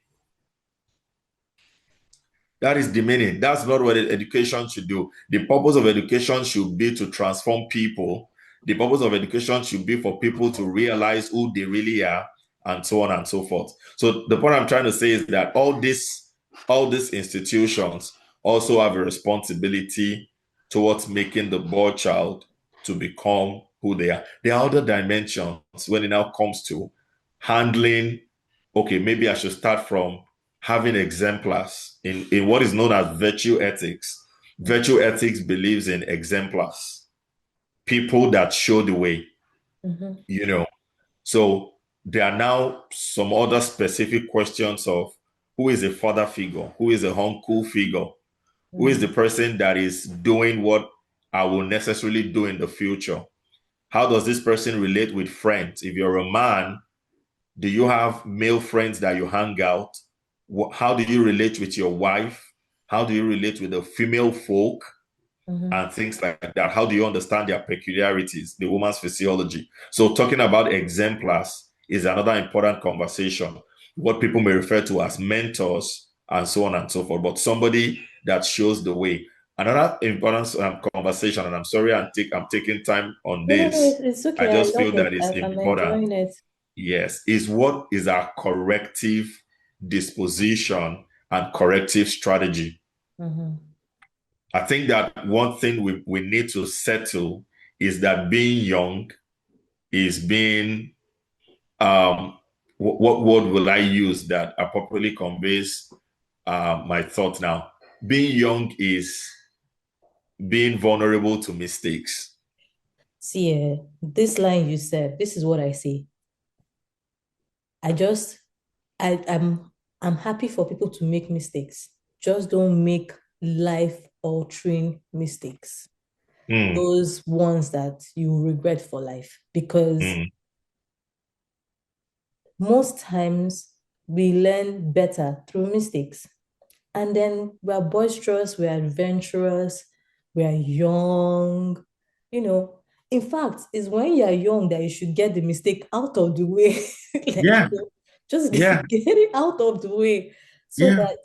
That is demeaning. That's not what education should do. The purpose of education should be to transform people. The purpose of education should be for people to realize who they really are and so on and so forth. So the point I'm trying to say is that all these institutions also have a responsibility towards making the boy child to become who they are. There are other dimensions when it now comes to handling. Okay, maybe I should start from having exemplars in what is known as virtue ethics. Virtue ethics believes in exemplars, people that show the way, Mm-hmm. you know. So there are now some other specific questions of who is a father figure, who is a uncle figure, who is the Mm-hmm. person that is doing what I will necessarily do in the future. How does this person relate with friends? If you're a man, do you have male friends that you hang out? How do you relate with your wife? How do you relate with the female folk Mm-hmm. and things like that? How do you understand their peculiarities, the woman's physiology? So, talking about exemplars is another important conversation. What people may refer to as mentors and so on and so forth, but somebody that shows the way. Another important conversation, and I'm sorry I'm taking time on No, no, no, this. it's I okay. I just love feel that it. it's I'm important. enjoying it. Yes, is what is our corrective disposition and corrective strategy. Mm-hmm. I think that one thing we need to settle is that being young is being, what word will I use that appropriately conveys my thought now? Being young is being vulnerable to mistakes. See, this line you said, this is what I say. I just, I, I'm happy for people to make mistakes. Just don't make life-altering mistakes. Mm, Those ones that you regret for life. Because mm, most times we learn better through mistakes. And then we're boisterous, we're adventurous, we're young. You know, in fact, it's when you're young that you should get the mistake out of the way. Like, yeah, just yeah, get it out of the way so yeah. that,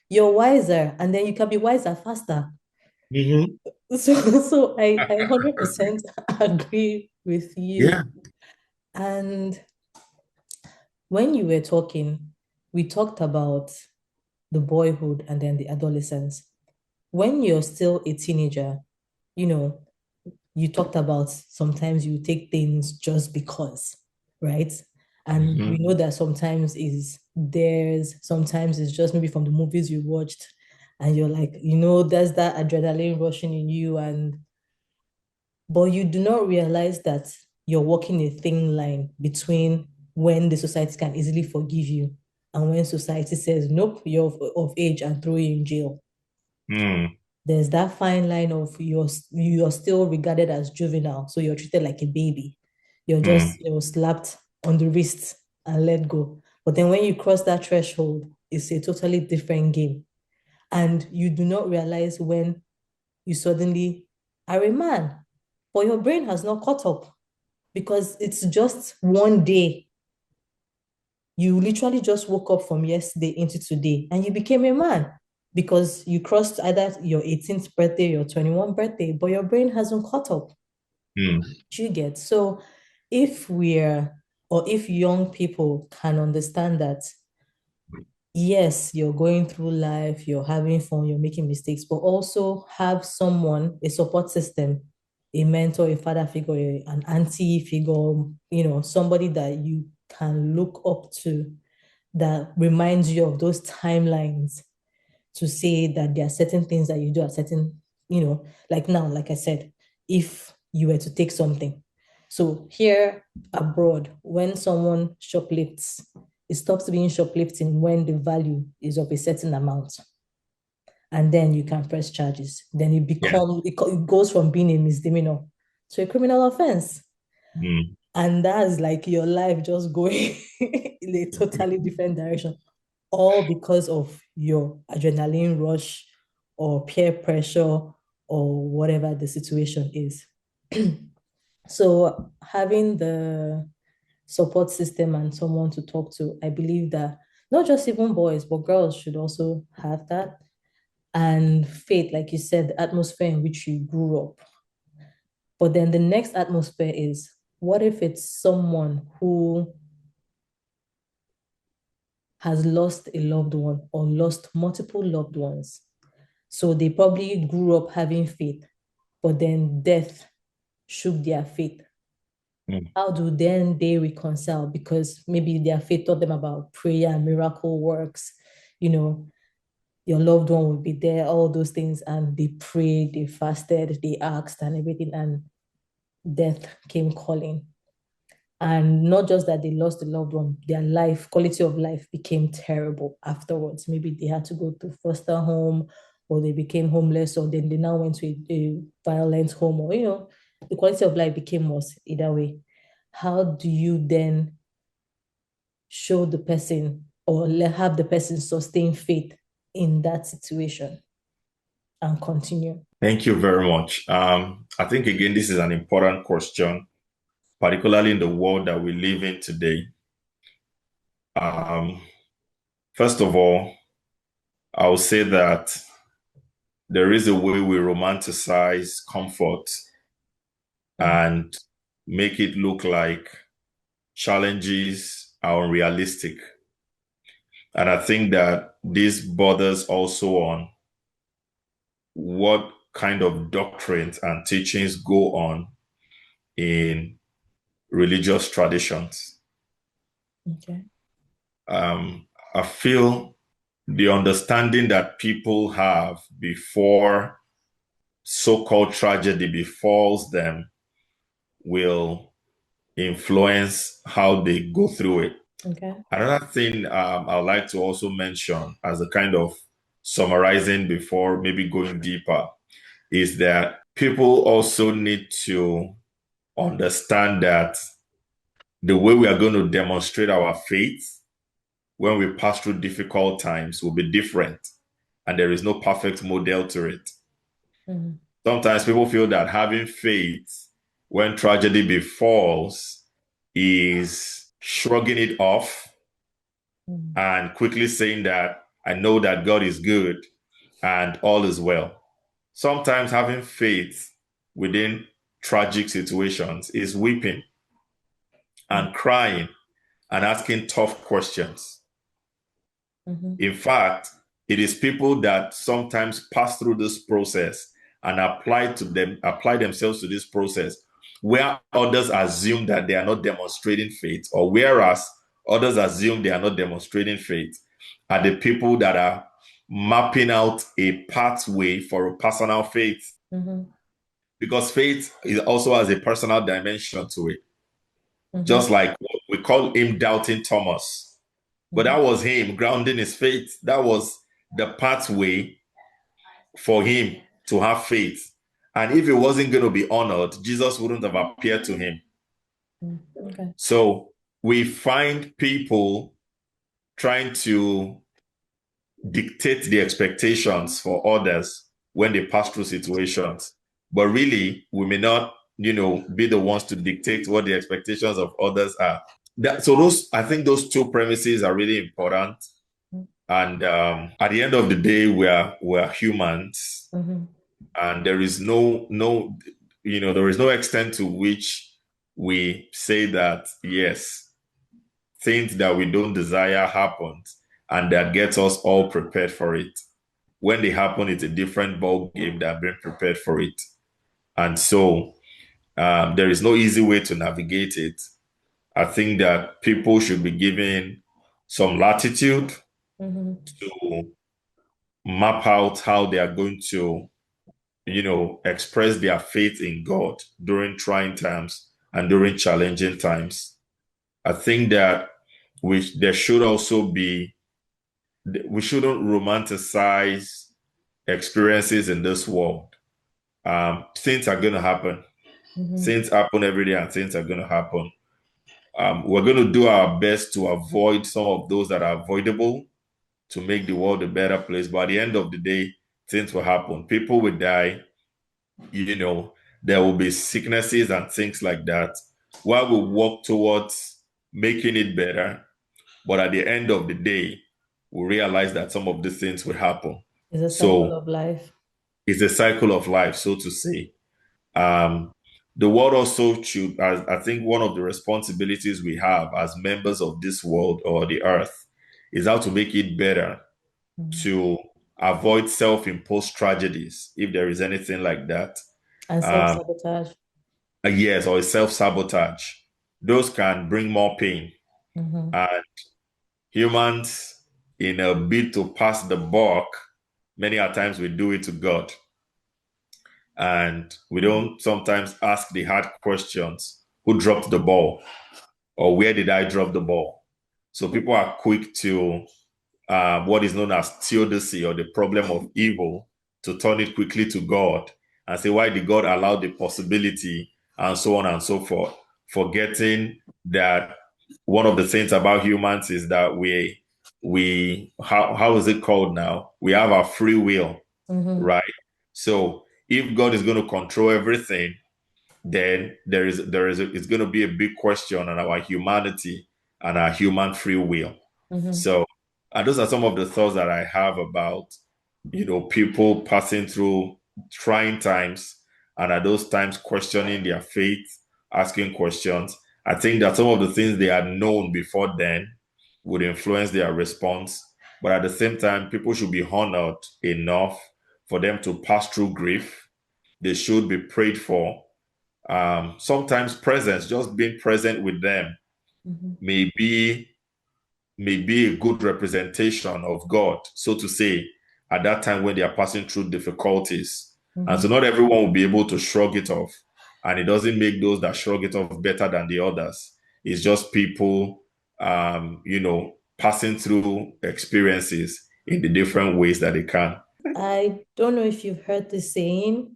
you're wiser and then you can be wiser faster. Hmm. So I 100% agree with Yeah. you. And when you were talking, we talked about the boyhood and then the adolescence. When you're still a teenager, you know, you talked about sometimes you take things just because, right? And we Hmm. know that sometimes is theirs, sometimes it's just maybe from the movies you watched, and you're like, there's that adrenaline rushing in you, but you do not realize that you're walking a thin line between when the society can easily forgive you and when society says, nope, you're of age and throw you in jail. Mm, There's that fine line of you're still regarded as juvenile, so you're treated like a baby. You're just mm, slapped on the wrist and let go. But then when you cross that threshold, it's a totally different game, and you do not realize when you suddenly are a man, but your brain has not caught up because it's just one day. You literally just woke up from yesterday into today and you became a man because you crossed either your 18th birthday, your 21st birthday, but your brain hasn't caught up. mm, Do you get? So if we're, or if young people can understand that, yes, you're going through life, you're having fun, you're making mistakes, but also have someone, a support system, a mentor, a father figure, an auntie figure, somebody that you can look up to that reminds you of those timelines to say that there are certain things that you do at certain, like now, like I said, if you were to take something. So here abroad, when someone shoplifts, it stops being shoplifting when the value is of a certain amount. And then you can press charges. Then yeah. it goes from being a misdemeanor to a criminal offense. Mm, And that's like your life just going in a totally different direction, all because of your adrenaline rush or peer pressure or whatever the situation is. So having the support system and someone to talk to, I believe that not just even boys, but girls should also have that. And faith, like you said, the atmosphere in which you grew up. But then the next atmosphere is, what if it's someone who has lost a loved one or lost multiple loved ones. So they probably grew up having faith, but then death shook their faith. Mm. How do then they reconcile? Because maybe their faith taught them about prayer and miracle works, you know, your loved one will be there, all those things, and they prayed, they fasted, they asked, and everything, and death came calling. And not just that they lost a loved one, their life, quality of life became terrible afterwards. Maybe they had to go to foster home, or they became homeless, or then they now went to a violent home, or, the quality of life became worse either way. How do you then show the person or have the person sustain faith in that situation and continue? Thank you very much. I think again, this is an important question, particularly in the world that we live in today. Um, First of all, I will say that there is a way we romanticize comfort Mm. and make it look like challenges are unrealistic. And I think that this borders also on what kind of doctrines and teachings go on in religious traditions. Okay. Um, I feel the understanding that people have before so-called tragedy befalls them will influence how they go through it. Okay. Another thing I'd like to also mention as a kind of summarizing before maybe going deeper is that people also need to understand that the way we are going to demonstrate our faith when we pass through difficult times will be different, and there is no perfect model to it. Mm. Sometimes people feel that having faith when tragedy befalls is shrugging it off Mm. and quickly saying that I know that God is good and all is well. Sometimes having faith within tragic situations is weeping Mm. and crying and asking tough questions. Mhm. In fact, it is people that sometimes pass through this process and apply themselves to this process, where others assume that they are not demonstrating faith, or whereas others assume they are not demonstrating faith, are the people that are mapping out a pathway for a personal faith. Mhm. Because faith is also has a personal dimension to it. Mhm. Just like we call him doubting Thomas. But Mhm. that was him grounding his faith. That was the pathway for him to have faith. And if he wasn't going to be honored, Jesus wouldn't have appeared to him. Mm. Okay. So we find people trying to dictate the expectations for others when they pass through situations. But really, we may not, be the ones to dictate what the expectations of others are. So I think those two premises are really important. Mm. And at the end of the day, we're humans, Mhm. and there is there is no extent to which we say that yes, things that we don't desire happen, and that gets us all prepared for it. When they happen, it's a different ball game than being prepared for it. And so there is no easy way to navigate it. I think that people should be given some latitude Mhm. to map out how they are going to, express their faith in God during trying times and during challenging times. I think that there should also be, we shouldn't romanticize experiences in this world. Things are going to happen. Mhm. Things happen every day, and things are going to happen. We're going to do our best to avoid some of those that are avoidable to make the world a better place. But at the end of the day, things will happen. People will die. You know, there will be sicknesses and things like that. While we work towards making it better, but at the end of the day, we realize that some of these things will happen. It's a cycle So of life. it's a cycle of life, so to say. Um, the world also should, I think one of the responsibilities we have as members of this world or the earth is how to make it better Mhm. to avoid self-imposed tragedies, if there is anything like that. And Um, self-sabotage. yes, or self-sabotage. Those can bring more pain. Mm-hmm. And humans, in a bid to pass the buck, many a times we do it to God. And we don't sometimes ask the hard questions. Who dropped the ball? Or where did I drop the ball? So people are quick to what is known as theodicy, or the problem of evil, to turn it quickly to God and say, why did God allow the possibility, and so on and so forth, forgetting that one of the things about humans is that we how is it called now? We have our free will, Mm-hmm. right? So if God is going to control everything, then it's going to be a big question on our humanity and our human free will. Mm-hmm. So, and those are some of the thoughts that I have about, people passing through trying times, and at those times questioning their faith, asking questions. I think that some of the things they had known before then would influence their response. But at the same time, people should be honored enough for them to pass through grief. They should be prayed for. Sometimes presence, just being present with them, Mm-hmm. may be a good representation of God, so to say, at that time when they are passing through difficulties. And Mm-hmm. so not everyone will be able to shrug it off. And it doesn't make those that shrug it off better than the others. It's just people, passing through experiences in the different ways that they can. I don't know if you've heard the saying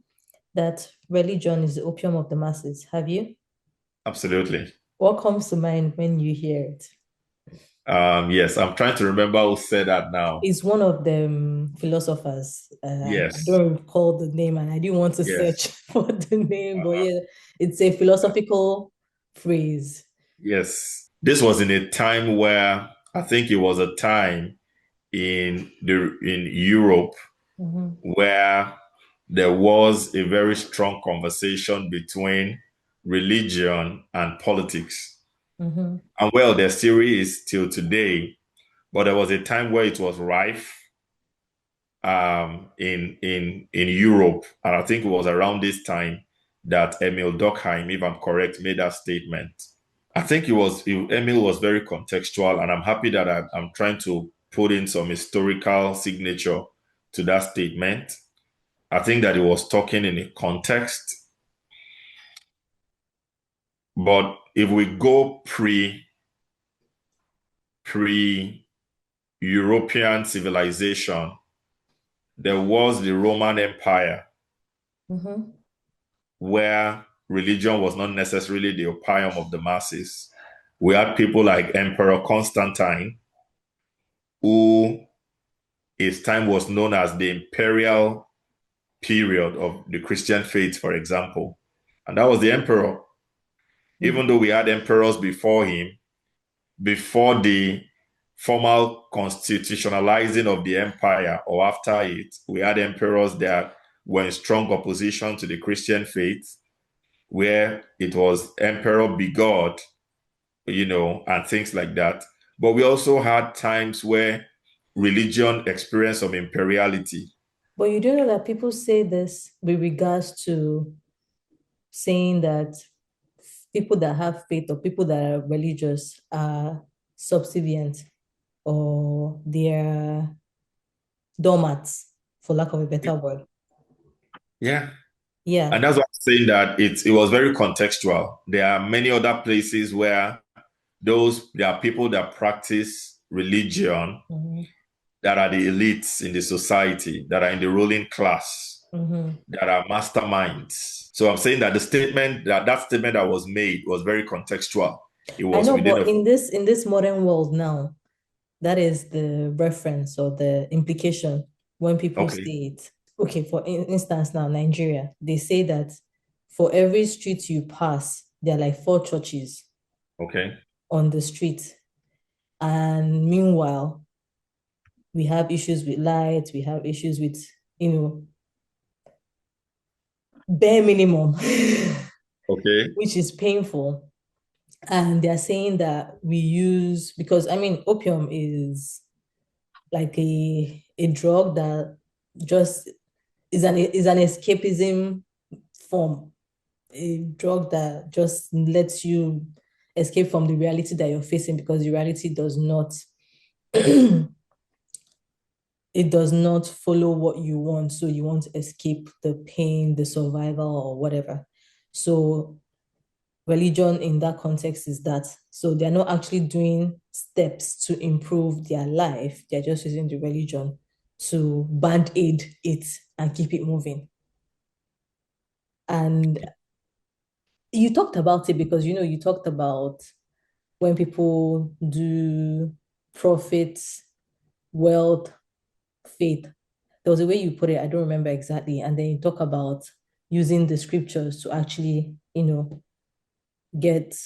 that religion is the opium of the masses. Have you? Absolutely. What comes to mind when you hear it? Yes, I'm trying to remember who said that now. It's one of the philosophers. I Yes, don't recall the name, and I didn't want to yes. search for the name, but yeah, it's a philosophical phrase. Yes, this was in a time where I think it was a time in Europe Mm-hmm. where there was a very strong conversation between religion and politics. Mm-hmm. And well, there still is till today, but there was a time where it was rife in Europe, and I think it was around this time that Emil Durkheim, if I'm correct, made that statement. I think Emil was very contextual, and I'm happy that I'm trying to put in some historical signature to that statement. I think that he was talking in a context, but if we go pre European civilization, there was the Roman Empire, Mm-hmm. where religion was not necessarily the opium of the masses. We had people like Emperor Constantine, who his time was known as the imperial period of the Christian faith, for example. And that was the emperor. Mm-hmm. Even though we had emperors before him, before the formal constitutionalizing of the empire or after it, we had emperors that were in strong opposition to the Christian faith, where it was emperor be God, and things like that. But we also had times where religion experienced some imperiality. But you do know that people say this with regards to saying that people that have faith or people that are religious are subservient or they're doormats, for lack of a better word. Yeah. And Yeah. that's why I'm saying that it was very contextual. There are many other places where there are people that practice religion Mm-hmm. that are the elites in the society, that are in the ruling class, Mm-hmm. that are masterminds. So I'm saying that that statement that was made was very contextual. It I was know, within but a in this modern world now, that is the reference or the implication when people okay, say it. Okay, for instance, now Nigeria, they say that for every street you pass, there are like four churches okay, on the street. And meanwhile, we have issues with lights, we have issues with, you know, bare minimum, okay. which is painful. And they're saying that we use, because I mean, opium is like a drug that just is an escapism form, a drug that just lets you escape from the reality that you're facing because the reality does not it does not follow what you want. So you want to escape the pain, the survival, or whatever. So religion in that context is that. So they're not actually doing steps to improve their life. They're just using the religion to band-aid it and keep it moving. And you talked about it because you talked about when people do profit, wealth, faith. There was a way you put it, I don't remember exactly. And then you talk about using the scriptures to actually, get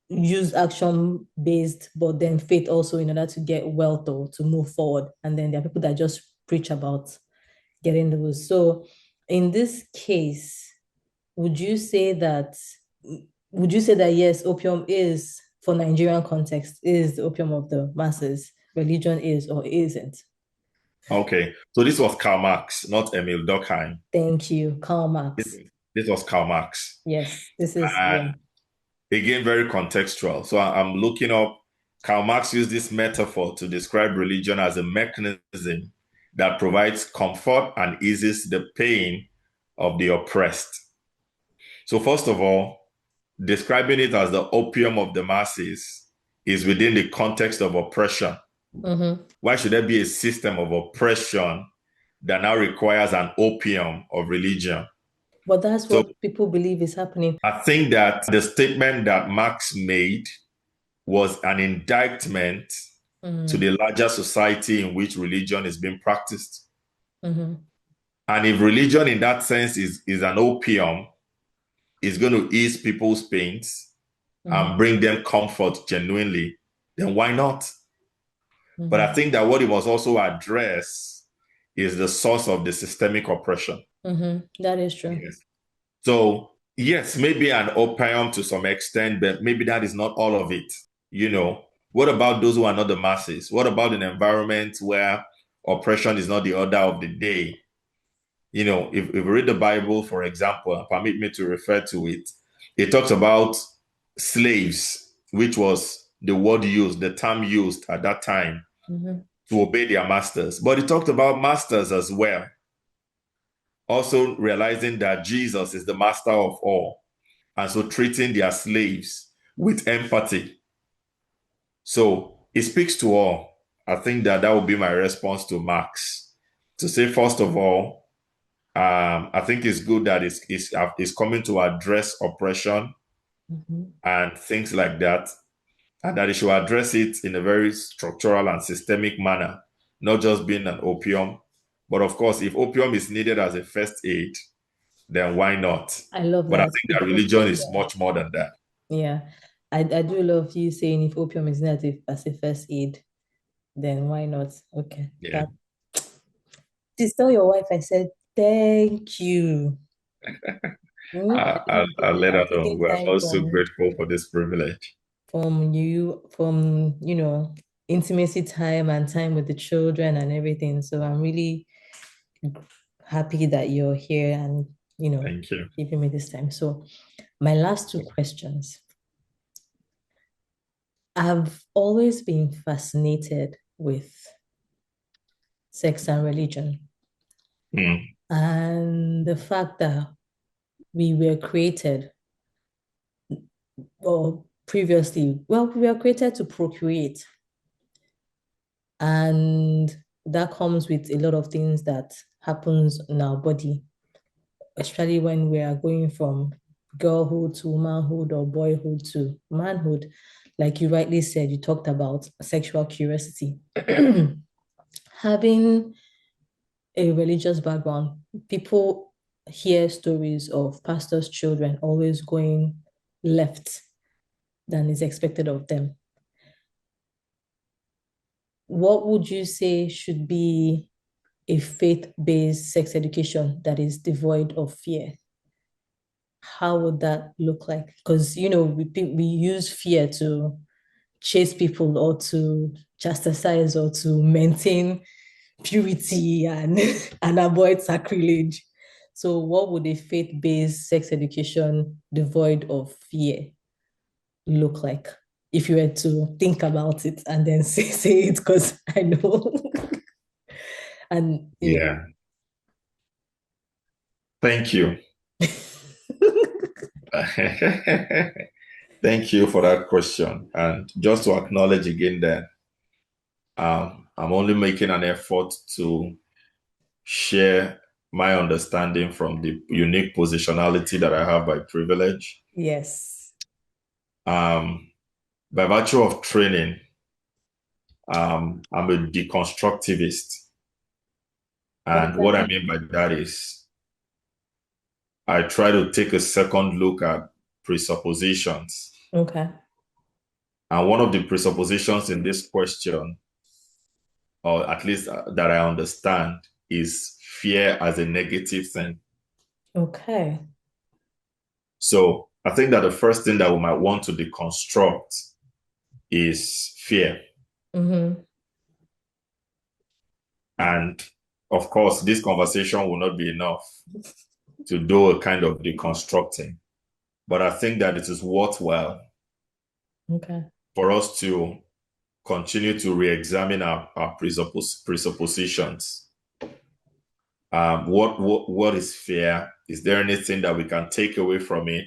use action based, but then faith also in order to get wealth or to move forward. And then there are people that just preach about getting those. So in this case, would you say that yes, opium is, for Nigerian context, is the opium of the masses, religion is or isn't? Okay, so this was Karl Marx, not Emil Durkheim. Thank you, Karl This, Marx. this was Karl Marx. Yes, this is, And yeah. again, very contextual. So I'm looking up, Karl Marx used this metaphor to describe religion as a mechanism that provides comfort and eases the pain of the oppressed. So, first of all, describing it as the opium of the masses is within the context of oppression. Mm-hmm. Why should there be a system of oppression that now requires an opium of religion? But that's So what people believe is happening. I think that the statement that Marx made was an indictment to Mm-hmm. the larger society in which religion is being practiced. Mm-hmm. And if religion in that sense is an opium, is going to ease people's pains Mm-hmm. and bring them comfort genuinely, then why not? But I Mm-hmm. think that what it must also address is the source of the systemic oppression. Mm-hmm. That is true. Yes. So, yes, maybe an opium to some extent, but maybe that is not all of it. What about those who are not the masses? What about an environment where oppression is not the order of the day? If we read the Bible, for example, and permit me to refer to it, it talks about slaves, which was the word used, the term used at that time Mm-hmm. to obey their masters. But it talked about masters as well, also realizing that Jesus is the master of all, and so treating their slaves with empathy. So it speaks to all. I think that would be my response to Marx, to say, first of all, I think it's good that it's coming to address oppression Mm-hmm. and things like that, and that it should address it in a very structural and systemic manner, not just being an opium. But of course, if opium is needed as a first aid, then why not? I love But I that. think If that religion opium, is much more than that. yeah. I do love you saying if opium is not as a first aid, then why not? Okay. Yeah. That just tell your wife I said thank you. I'll let her I'm know. taking We're time also grateful for this privilege. from you, from intimacy time and time with the children and everything. So I'm really happy that you're here and Thank you. giving me this time. So my last two questions. I've always been fascinated with sex and religion Mm, and the fact that we were created, or previously, well, we were created to procreate. And that comes with a lot of things that happens in our body, especially when we are going from girlhood to womanhood or boyhood to manhood. Like you rightly said, you talked about sexual curiosity. Having a religious background, people hear stories of pastors' children always going left than is expected of them. What would you say should be a faith-based sex education that is devoid of fear? How would that look like? Because we use fear to chase people or to chastise or to maintain purity and and avoid sacrilege. So what would a faith-based sex education devoid of fear look like? If you were to think about it and then say it, because I know. And Yeah. Thank you. Thank you for that question. And just to acknowledge again that I'm only making an effort to share my understanding from the unique positionality that I have by privilege. Yes. Um, by virtue of training, I'm a deconstructivist. And what I Okay. mean by that is I try to take a second look at presuppositions. Okay. And one of the presuppositions in this question, or at least that I understand, is fear as a negative thing. Okay. So I think that the first thing that we might want to deconstruct is fear. Mm-hmm. And of course, this conversation will not be enough to do a kind of deconstructing. But I think that it is worthwhile Okay. for us to continue to re-examine our presuppositions. What is fear? Is there anything that we can take away from it?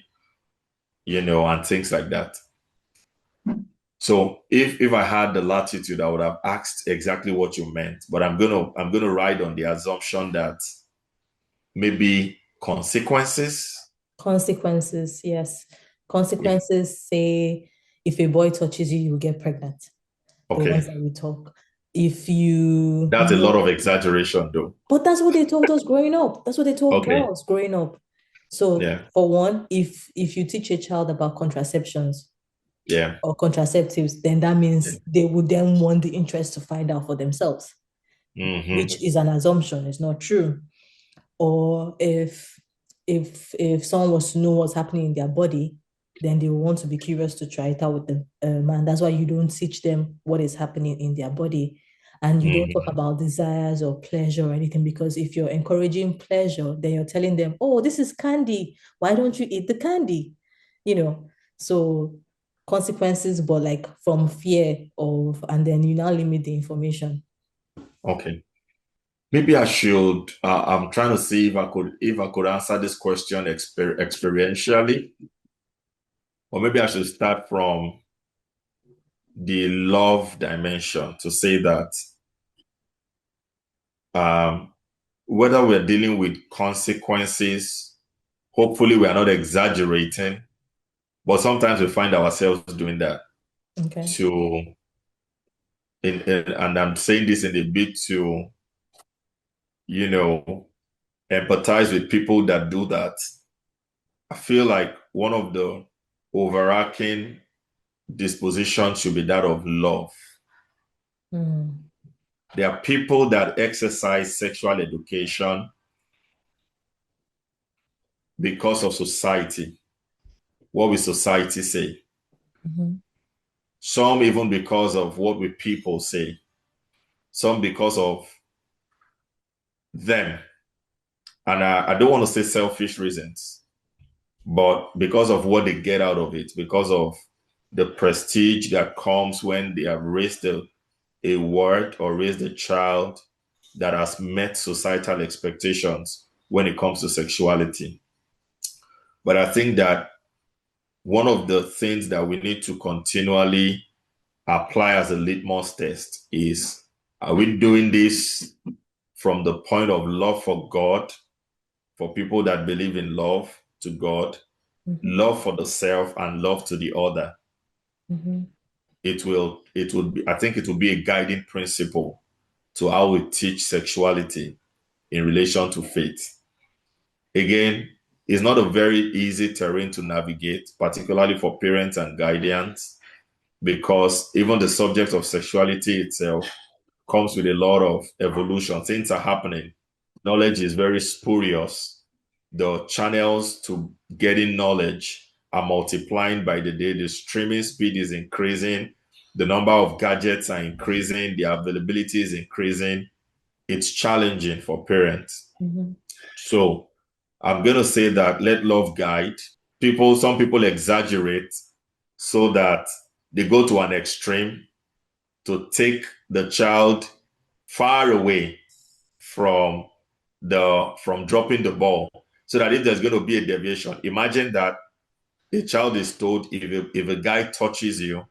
And things like that. So if I had the latitude, I would have asked exactly what you meant. But I'm gonna ride on the assumption that maybe consequences. Consequences, yes. Yeah. Consequences say if a boy touches you, you will get pregnant. The ones Okay. that we talk. If you That's a lot know, of exaggeration, though. but that's what they told us growing up. That's what they told Okay. girls growing up. So Yeah. for one, if you teach a child about contraceptions Yeah. or contraceptives, then that Yeah. means they would then want the interest to find out for themselves, Hmm. which is an assumption. It's not true. Or if someone was to know what's happening in their body, then they will want to be curious to try it out with the man. That's why you don't teach them what is happening in their body, and you don't talk Hmm. about desires or pleasure or anything, because if you're encouraging pleasure, then you're telling them, "Oh, this is candy. Why don't you eat the candy?" You know. So consequences, but like from fear of, and then you now limit the information. Okay. Maybe I should. I'm trying to see if I could answer this question experientially, or maybe I should start from the love dimension to say that um, whether we're dealing with consequences, hopefully we are not exaggerating, but sometimes we find ourselves doing that Okay. to, and I'm saying this in a bit to, you know, empathize with people that do that. I feel like one of the overarching dispositions should be that of love. Mm. There are people that exercise sexual education because of society. What will society say? Mhm. Some even because of what will people say. Some because of them. And I don't want to say selfish reasons, but because of what they get out of it, because of the prestige that comes when they have raised a word or raised a child that has met societal expectations when it comes to sexuality. But I think that one of the things that we need to continually apply as a litmus test is, are we doing this from the point of love for God, for people that believe in love to God, Mhm. love for the self, and love to the other? Mhm. It would be, I think it will be a guiding principle to how we teach sexuality in relation to faith. Again, it's not a very easy terrain to navigate, particularly for parents and guardians, because even the subject of sexuality itself comes with a lot of evolution. Things are happening. Knowledge is very spurious. The channels to getting knowledge are multiplying by the day. The streaming speed is increasing. the number of gadgets are increasing, the availability is increasing. It's challenging for parents. Mm-hmm. So I'm going to say that let love guide. Some people exaggerate so that they go to an extreme to take the child far away from dropping the ball. So that if there's going to be a deviation, imagine that a child is told if a guy touches you,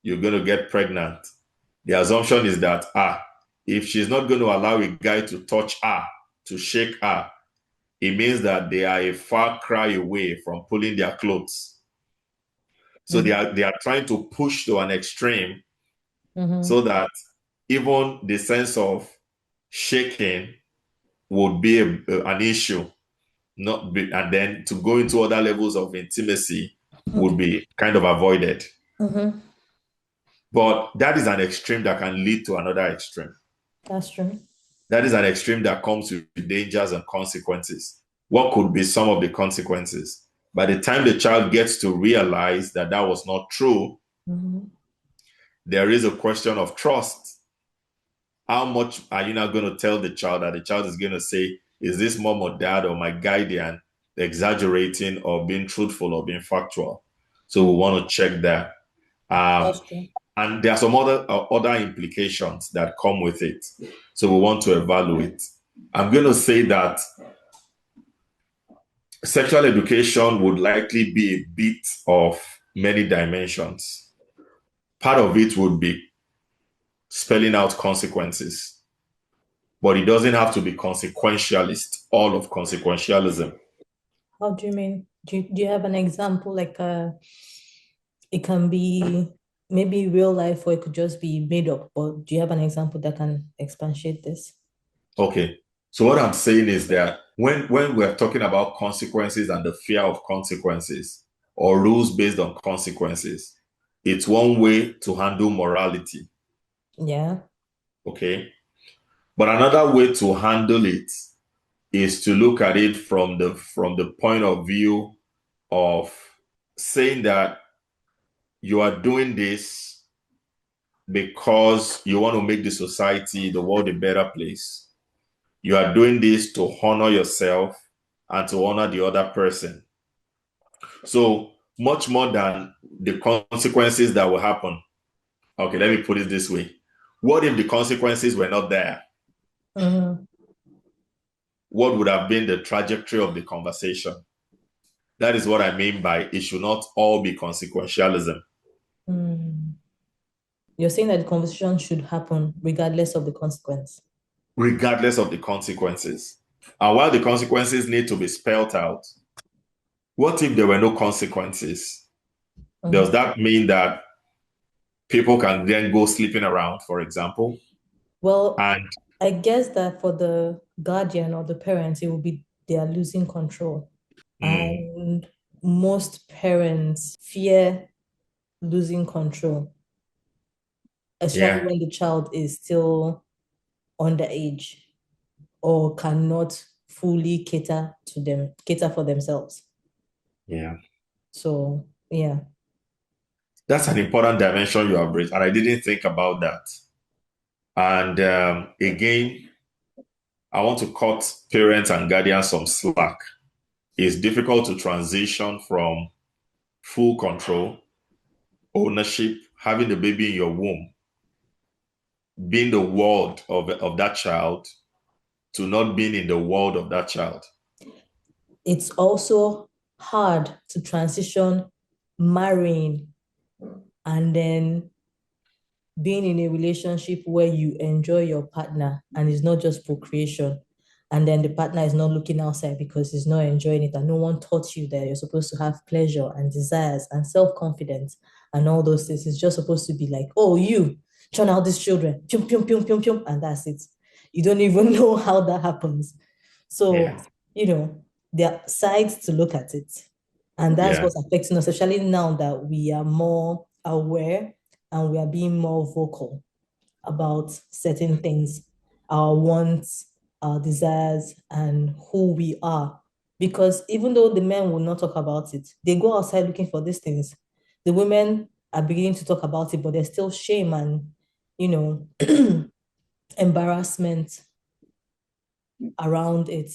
you're going to get pregnant. The assumption is that if she's not going to allow a guy to touch her, to shake her, it means that they are a far cry away from pulling their clothes. So Mm-hmm. they are trying to push to an extreme Mm-hmm. so that even the sense of shaking would be an issue. And then to go into other levels of intimacy would Okay. be kind of avoided. Mm-hmm. But that is an extreme that can lead to another extreme. That's true. That is an extreme that comes with dangers and consequences. What could be some of the consequences? By the time the child gets to realize that that was not true, Mm-hmm. there is a question of trust. How much are you now going to tell the child that the child is going to say, is this mom or dad or my guardian exaggerating or being truthful or being factual? So we Mm-hmm. want to check that. Um, That's true. and there are some other implications that come with it. So we want to evaluate. I'm going to say that sexual education would likely be a bit of many dimensions. Part of it would be spelling out consequences, but it doesn't have to be consequentialist, all of consequentialism. How do you mean? Do you have an example? It can be maybe real life or it could just be made up. But do you have an example that can expatiate this? Okay. So what I'm saying is that when we're talking about consequences and the fear of consequences or rules based on consequences, it's one way to handle morality. Yeah. Okay. But another way to handle it is to look at it from the point of view of saying that you are doing this because you want to make the society, the world a better place. You are doing this to honor yourself and to honor the other person. So much more than the consequences that will happen. Okay, let me put it this way. What if the consequences were not there? Mm-hmm. What would have been the trajectory of the conversation? That is what I mean by it should not all be consequentialism, Mm. You're saying that the conversation should happen regardless of the consequence. regardless of the consequences. And while the consequences need to be spelled out, what if there were no consequences? Does Mm-hmm. that mean that people can then go sleeping around, for example? Well, And I guess that for the guardian or the parents, it will be they are losing control. mm, And most parents fear losing control, especially yeah, when the child is still underage or cannot fully cater for themselves. yeah. So, yeah. That's an important dimension you have raised, and I didn't think about that. And again, I want to cut parents and guardians some slack. It's difficult to transition from full control, ownership, having the baby in your womb, being the world of that child, to not being in the world of that child. It's also hard to transition marrying and then being in a relationship where you enjoy your partner and it's not just procreation. And then the partner is not looking outside because he's not enjoying it. And no one taught you that you're supposed to have pleasure and desires and self-confidence and all those things. It's just supposed to be like, oh, you churn out these children, pium, pium, pium, pium, pium, and that's it. You don't even know how that happens. So, Yeah, there are sides to look at it. And that's yeah, what's affecting us, especially now that we are more aware and we are being more vocal about certain things, our wants, our desires, and who we are. Because even though the men will not talk about it, they go outside looking for these things. The women are beginning to talk about it, but there's still shame and, you know, embarrassment around it.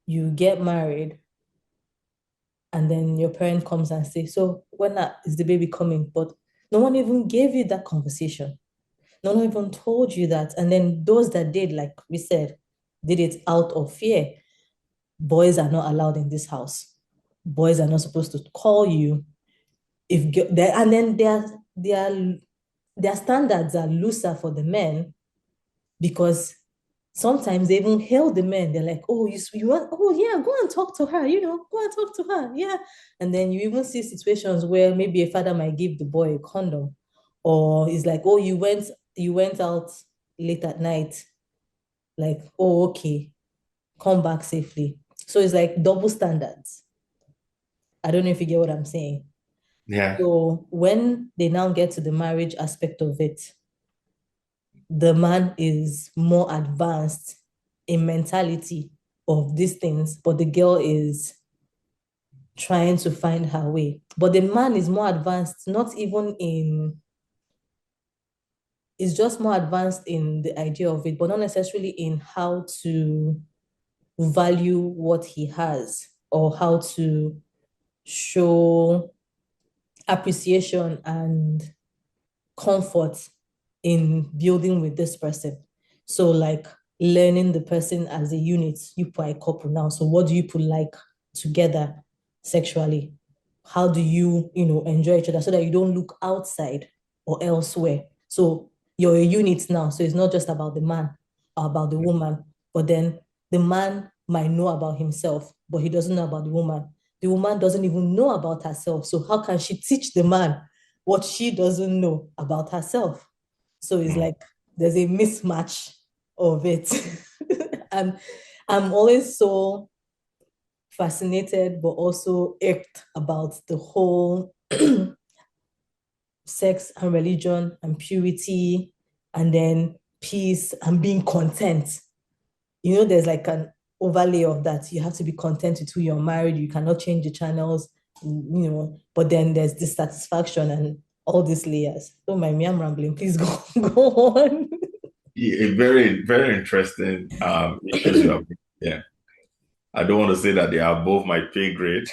You get married, and then your parent comes and say, "So when is the baby coming?" But no one even gave you that conversation. No one even told you that. And then those that did, like we said, did it out of fear. Boys are not allowed in this house. Boys are not supposed to call you if and then their standards are looser for the men because sometimes they even hail the men. They're like, "Oh, you want? Oh, yeah, go and talk to her. Go and talk to her. Yeah." And then you even see situations where maybe a father might give the boy a condom, or it's like, "Oh, you went out late at night. Like, oh, okay, come back safely." So it's like double standards. I don't know if you get what I'm saying. Yeah. So when they now get to the marriage aspect of it, the man is more advanced in mentality of these things, but the girl is trying to find her way. But the man is more advanced, not even in, is just more advanced in the idea of it, but not necessarily in how to value what he has or how to show appreciation and comfort in building with this person. So like learning the person as a unit, you are a couple now. So what do you put like together sexually? How do you enjoy each other so that you don't look outside or elsewhere? So you're a unit now. So it's not just about the man or about the woman, but then the man might know about himself, but he doesn't know about the woman. The woman doesn't even know about herself. So how can she teach the man what she doesn't know about herself? So it's Mm. like there's a mismatch of it. And I'm always so fascinated, but also irked about the whole sex and religion and purity and then peace and being content. There's like an overlay of that. You have to be content with who you're married. You cannot change the channels, but then there's dissatisfaction and all these layers. Don't mind me, I'm rambling. Please go, go on. Yeah, very, very interesting issues you have. Yeah. I don't want to say that they are above my pay grade.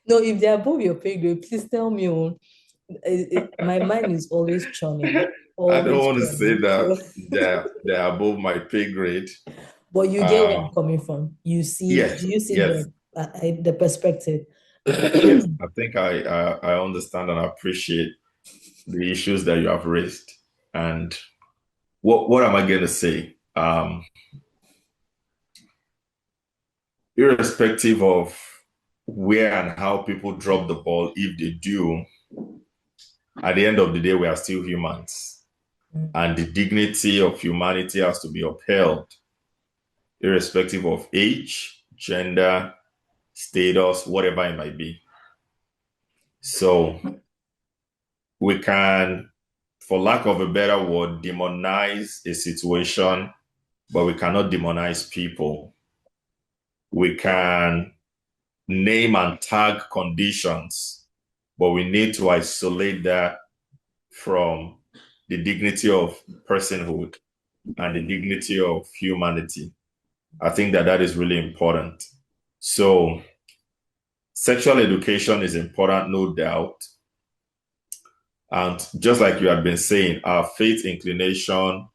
No, if they're above your pay grade, please tell me. My mind is I don't always want to say churning. that So, they're above my pay grade. but you get where I'm Um, coming from. Do yes, you see yes, the perspective? yes. I think I understand and appreciate the issues that you have raised. And what am I going to say? Irrespective of where and how people drop the ball, if they do, at the end of the day, we are still humans. And the dignity of humanity has to be upheld, irrespective of age, gender, status, whatever it might be. So we can, for lack of a better word, demonize a situation, but we cannot demonize people. We can name and tag conditions, but we need to isolate that from the dignity of personhood and the dignity of humanity. I think that that is really important. So, sexual education is important, no doubt. And just like you had been saying, our faith inclination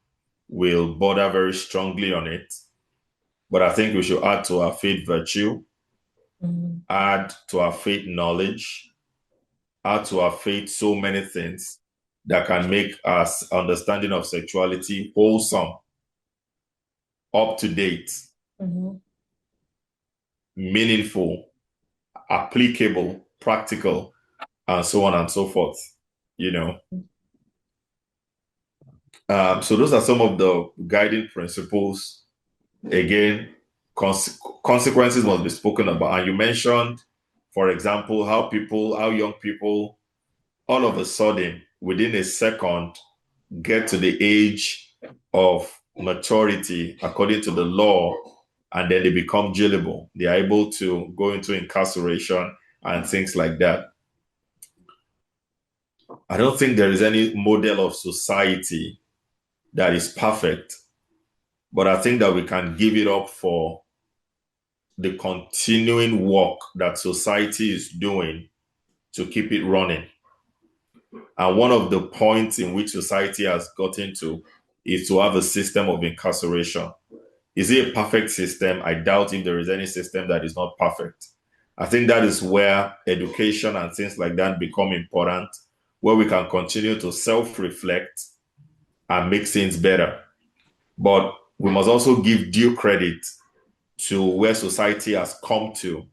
will border very strongly on it. But I think we should add to our faith virtue, Mhm. add to our faith knowledge, add to our faith so many things that can make us understanding of sexuality wholesome, up to date, Mhm. meaningful, applicable, practical, and so on and so forth. You know, so those are some of the guiding principles. Again, consequences must be spoken about. And you mentioned, for example, how young people, all of a sudden, within a second, get to the age of maturity according to the law, and then they become jailable. They are able to go into incarceration and things like that. I don't think there is any model of society that is perfect, but I think that we can give it up for the continuing work that society is doing to keep it running. And one of the points in which society has gotten to is to have a system of incarceration. Is it a perfect system? I doubt if there is any system that is not perfect. I think that is where education and things like that become important, where we can continue to self-reflect and make things better. But we must also give due credit to where society has come to,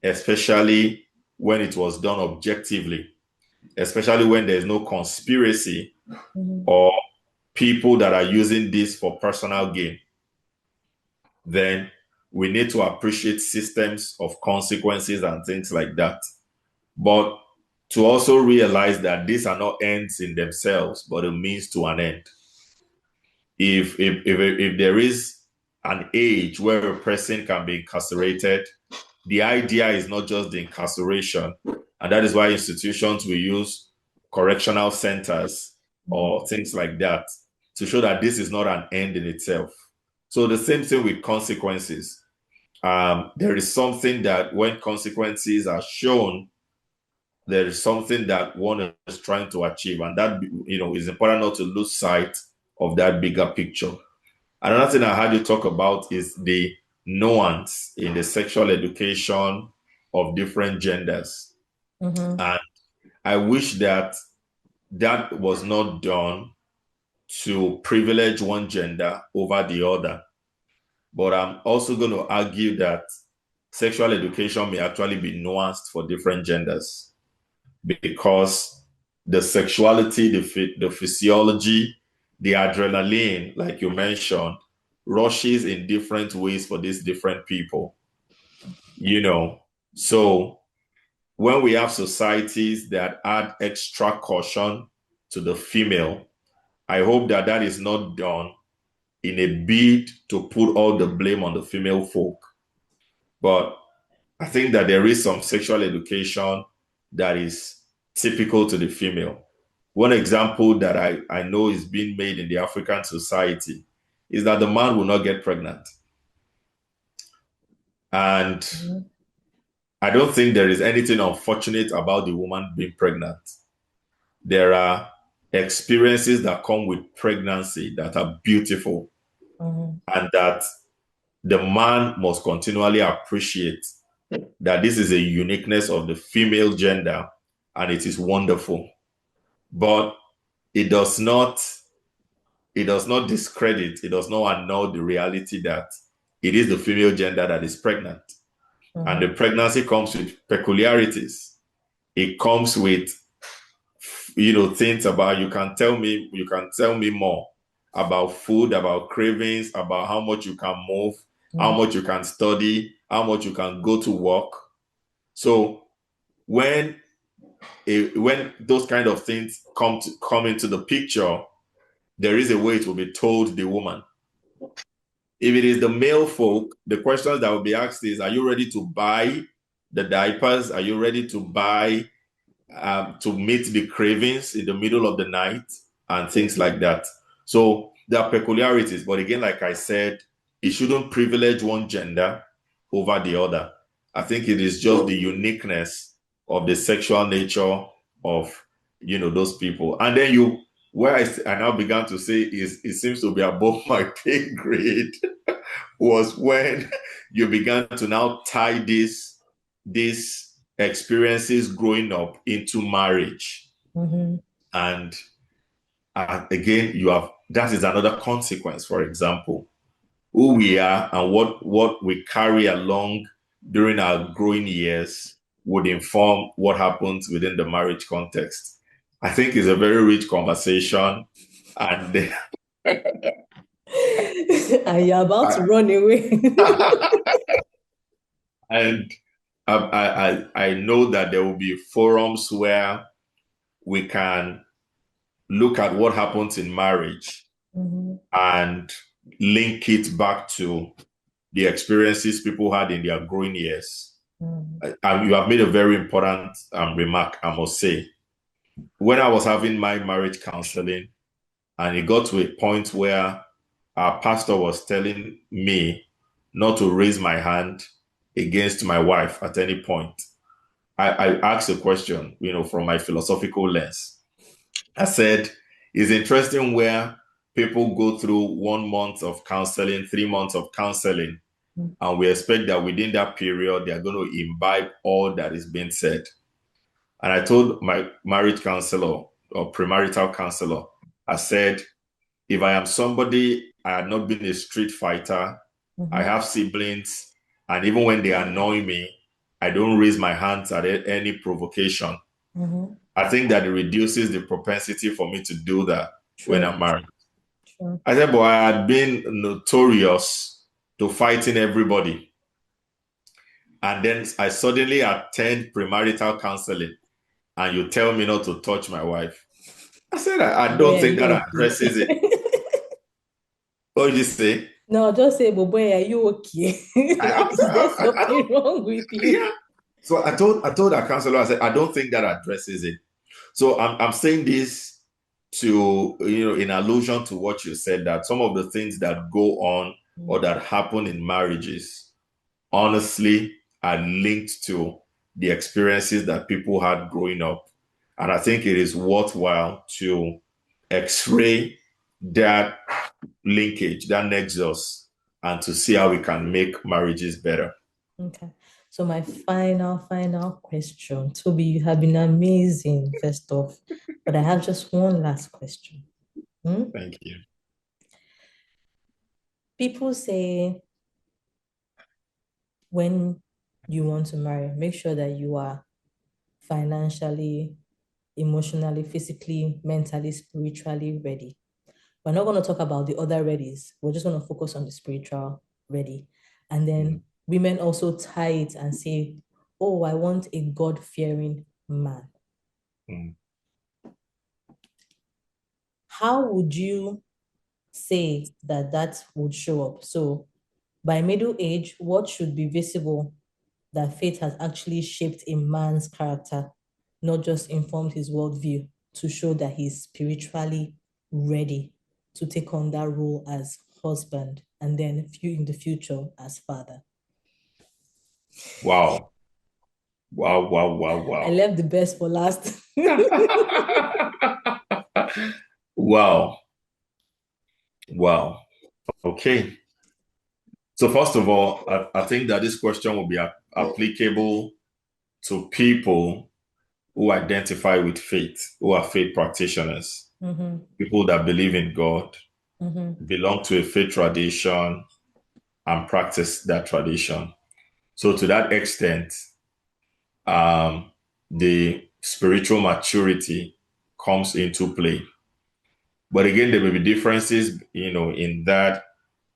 especially when it was done objectively, especially when there's no conspiracy or people that are using this for personal gain. Then we need to appreciate systems of consequences and things like that. But to also realize that these are not ends in themselves, but a means to an end. If there is an age where a person can be incarcerated, the idea is not just the incarceration, and that is why institutions will use correctional centers or things like that to show that this is not an end in itself. So the same thing with consequences. There is something that when consequences are shown, there is something that one is trying to achieve, and that is important not to lose sight of that bigger picture. Another thing I had you talk about is the nuance in the sexual education of different genders. And I wish that that was not done to privilege one gender over the other. But I'm also going to argue that sexual education may actually be nuanced for different genders because the sexuality, the physiology, the adrenaline, like you mentioned, rushes in different ways for these different people. So when we have societies that add extra caution to the female, I hope that that is not done in a bid to put all the blame on the female folk. But I think that there is some sexual education that is typical to the female. One example that I know is being made in the African society is that the man will not get pregnant. And I don't think there is anything unfortunate about the woman being pregnant. There are experiences that come with pregnancy that are beautiful and that the man must continually appreciate that this is a uniqueness of the female gender and it is wonderful. But it does not discredit, it does not annul the reality that it is the female gender that is pregnant. And the pregnancy comes with peculiarities. It comes with things about you can tell me more about food, about cravings, about how much you can move, how much you can study, how much you can go to work. So when those kind of things come into the picture, there is a way it will be told the woman. If it is the male folk, the questions that will be asked is, are you ready to buy the diapers? Are you ready to buy to meet the cravings in the middle of the night and things like that? So there are peculiarities, but again, like I said, it shouldn't privilege one gender over the other. I think it is just the uniqueness of the sexual nature of those people. And then where I now began to say is it seems to be above my pay grade was when you began to now tie these experiences growing up into marriage. And again, that is another consequence. For example, who we are and what we carry along during our growing years would inform what happens within the marriage context. I think it's a very rich conversation, and are you about to run away? And I know that there will be forums where we can look at what happens in marriage and link it back to the experiences people had in their growing years. And you have made a very important remark, I must say. when I was having my marriage counseling, and it got to a point where our pastor was telling me not to raise my hand against my wife at any point. I asked a question, from my philosophical lens. I said, it's interesting where people go through 1 month of counseling, 3 months of counseling, and we expect that within that period, they're going to imbibe all that is being said. And I told my marriage counselor or premarital counselor, I said, if I am somebody, I had not been a street fighter, I have siblings, and even when they annoy me, I don't raise my hands at any provocation. I think that it reduces the propensity for me to do that when True. I'm married. True. I said, but I had been notorious to fighting everybody. And then I suddenly attend premarital counseling, and you tell me not to touch my wife. I said, I don't Boy, are think you that okay? addresses it. What did you say? No, just say, but boy, are you okay? Is there I something don't, wrong with you? yeah. So I told our counselor, I said, I don't think that addresses it. So I'm saying this to, in allusion to what you said, that some of the things that go on or that happen in marriages, honestly, are linked to the experiences that people had growing up. And I think it is worthwhile to x-ray that linkage, that nexus, and to see how we can make marriages better. Okay. So my final question. Toby, you have been amazing, first off. But I have just one last question. Hmm? Thank you. People say when you want to marry, make sure that you are financially, emotionally, physically, mentally, spiritually ready. We're not going to talk about the other readies. We're just going to focus on the spiritual ready. And Mm, then women also tie it and say, oh, I want a God-fearing man. mm. How would you say that that would show up? So by middle age, what should be visible that faith has actually shaped a man's character, not just informed his worldview, to show that he's spiritually ready to take on that role as husband and then in the future as father. Wow. Wow, wow, wow, I wow. left the best for last. Wow. Wow. Okay. So first of all, I think that this question will be applicable to people who identify with faith, who are faith practitioners, Mm-hmm, people that believe in God, mm-hmm, belong to a faith tradition, and practice that tradition. So to that extent, um, the spiritual maturity comes into play. But again, there may be differences, in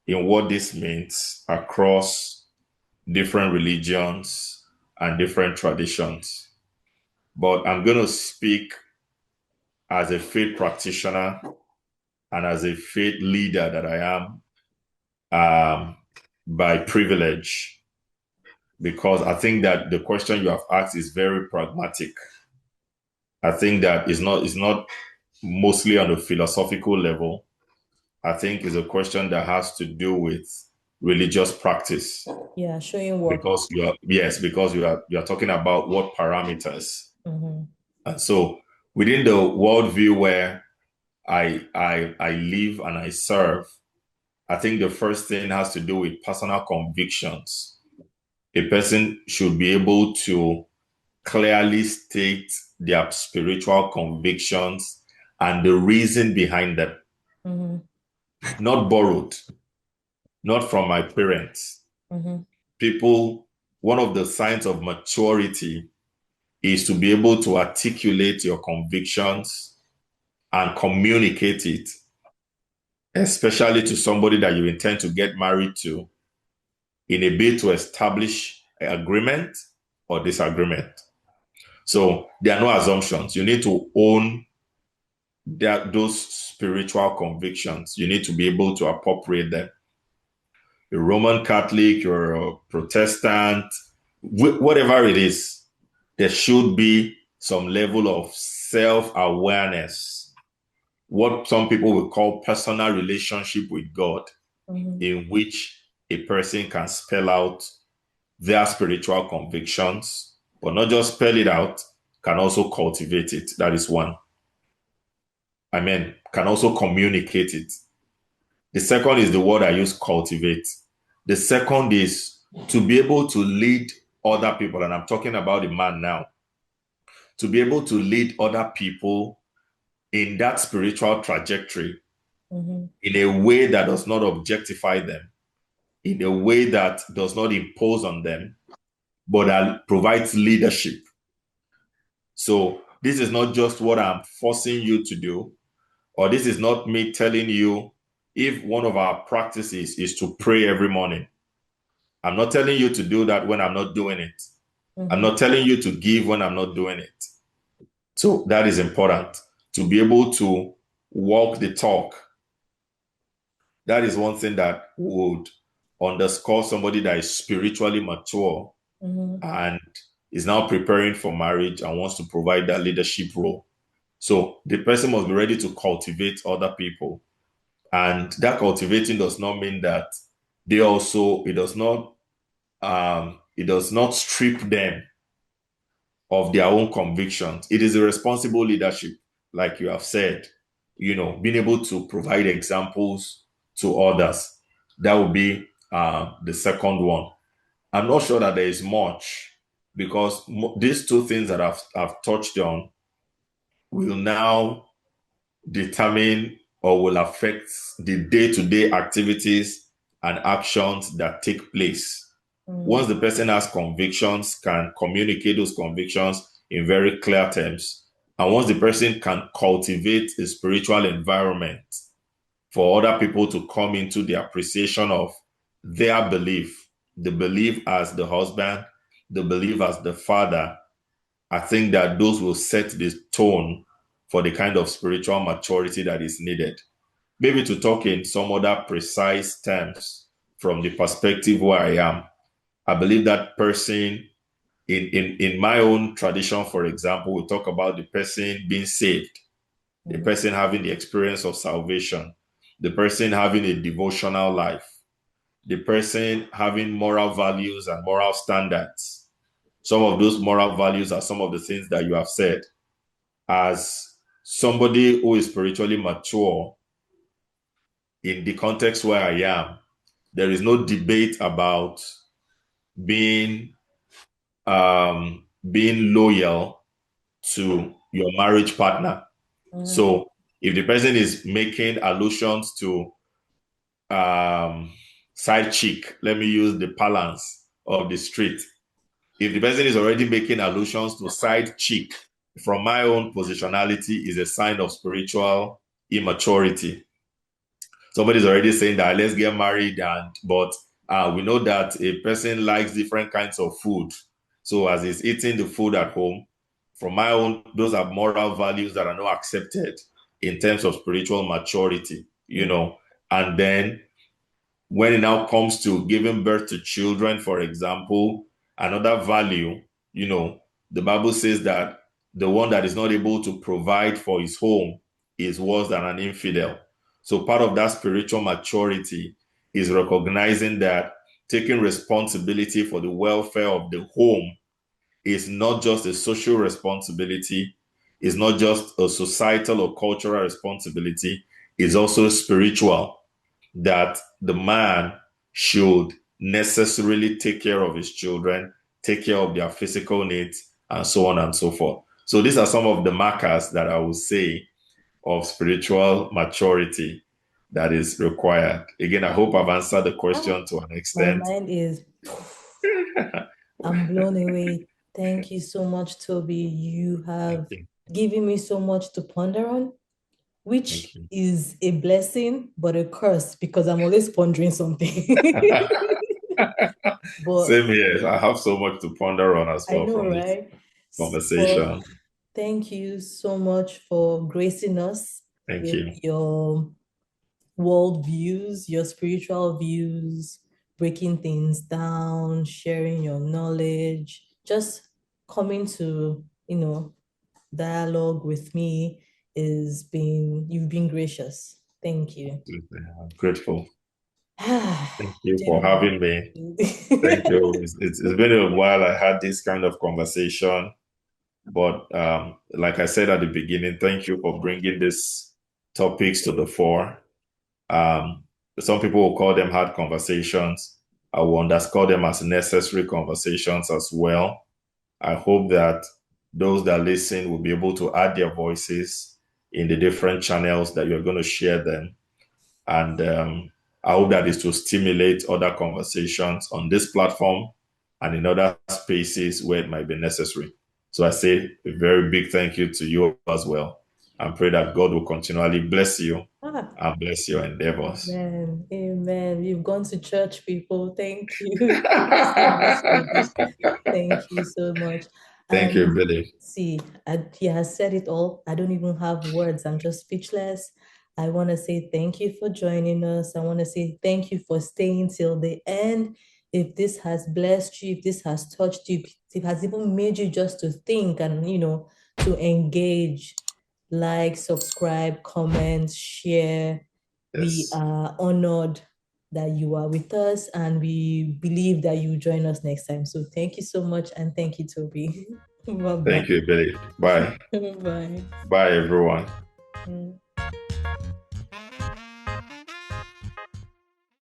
what this means across different religions and different traditions. But I'm going to speak as a faith practitioner and as a faith leader that I am, by privilege, because I think that the question you have asked is very pragmatic. I think that it's not mostly on the philosophical level. I think it's a question that has to do with religious practice, yeah, showing work. because you are talking about what parameters. Mm-hmm, And so within the worldview where I live and I serve, I think the first thing has to do with personal convictions. A person should be able to clearly state their spiritual convictions and the reason behind them, mm-hmm, not borrowed, not from my parents. mm-hmm. People, one of the signs of maturity is to be able to articulate your convictions and communicate it, especially to somebody that you intend to get married to, in a bid to establish agreement or disagreement. So there are no assumptions. You need to own those spiritual convictions. You need to be able to appropriate them. You're Roman Catholic, you're a Protestant, whatever it is, there should be some level of self-awareness, what some people will call personal relationship with God, in which a person can spell out their spiritual convictions, but not just spell it out, can also cultivate it. That is one. Amen. Can also communicate it. The second is the word I use, cultivate. The second is to be able to lead other people, and I'm talking about the man now, to be able to lead other people in that spiritual trajectory in a way that does not objectify them, in a way that does not impose on them, but that provides leadership. So this is not just what I'm forcing you to do, or this is not me telling you if one of our practices is to pray every morning. I'm not telling you to do that when I'm not doing it. I'm not telling you to give when I'm not doing it. So that is important, to be able to walk the talk. That is one thing that would underscore somebody that is spiritually mature and is now preparing for marriage and wants to provide that leadership role. So the person must be ready to cultivate other people. And that cultivating does not mean that they also, it does not strip them of their own convictions. It is a responsible leadership, like you have said, being able to provide examples to others. That would be the second one. I'm not sure that there is much, because these two things that I've touched on will now determine or will affect the day-to-day activities and actions that take place. Once the person has convictions, can communicate those convictions in very clear terms, and once the person can cultivate a spiritual environment for other people to come into the appreciation of their belief, the belief as the husband, the belief as the father, I think that those will set the tone for the kind of spiritual maturity that is needed. Maybe to talk in some other precise terms from the perspective where I am, I believe that person in my own tradition, for example, we talk about the person being saved, the person having the experience of salvation, the person having a devotional life, the person having moral values and moral standards. Some of those moral values are some of the things that you have said. As somebody who is spiritually mature, in the context where I am, there is no debate about being being loyal to your marriage partner. So if the person is making allusions to side chick, let me use the parlance of the street. If the person is already making allusions to side chick, from my own positionality, is a sign of spiritual immaturity. Somebody's already saying that let's get married, but we know that a person likes different kinds of food. So as he's eating the food at home, from my own, those are moral values that are not accepted in terms of spiritual maturity, And then when it now comes to giving birth to children, for example, another value, the Bible says that the one that is not able to provide for his home is worse than an infidel. So part of that spiritual maturity is recognizing that taking responsibility for the welfare of the home is not just a social responsibility, is not just a societal or cultural responsibility, is also spiritual, that the man should necessarily take care of his children, take care of their physical needs, and so on and so forth. So these are some of the markers that I would say of spiritual maturity that is required. Again, I hope I've answered the question to an My extent. mind is, I'm blown away. Thank you so much, Toby. You have given me so much to ponder on, which is a blessing, but a curse because I'm always pondering something. But Same here. I have so much to ponder on as I well know, from this right? But conversation. thank you so much for gracing us Thank with you. your world views, your spiritual views, breaking things down, sharing your knowledge, just coming to, dialogue with me you've been gracious. Thank you. I'm grateful. Thank you for Jimmy. having me. Thank you. It's been a while I had this kind of conversation, but like I said at the beginning, thank you for bringing these topics to the fore. Um, some people will call them hard conversations. I will underscore them as necessary conversations as well. I hope that those that listen will be able to add their voices in the different channels that you're going to share them. And I hope that is to stimulate other conversations on this platform and in other spaces where it might be necessary. So I say a very big thank you to you as well, and pray that God will continually bless you Ah, and bless your endeavors. amen. Amen. You've gone to church, people. Thank you. Thank you so much for this. Thank you so much. Thank you, And Billy. see, he has said it all. I don't even have words. I'm just speechless. I want to say thank you for joining us. I want to say thank you for staying till the end. If this has blessed you, if this has touched you, if it has even made you just to think and, to engage, like, subscribe, comment, share. We Yes. are honored that you are with us and we believe that you join us next time. So thank you so much and thank you, Toby. Bye-bye. Thank you, Billy. Bye. Bye. Bye, everyone. Mm.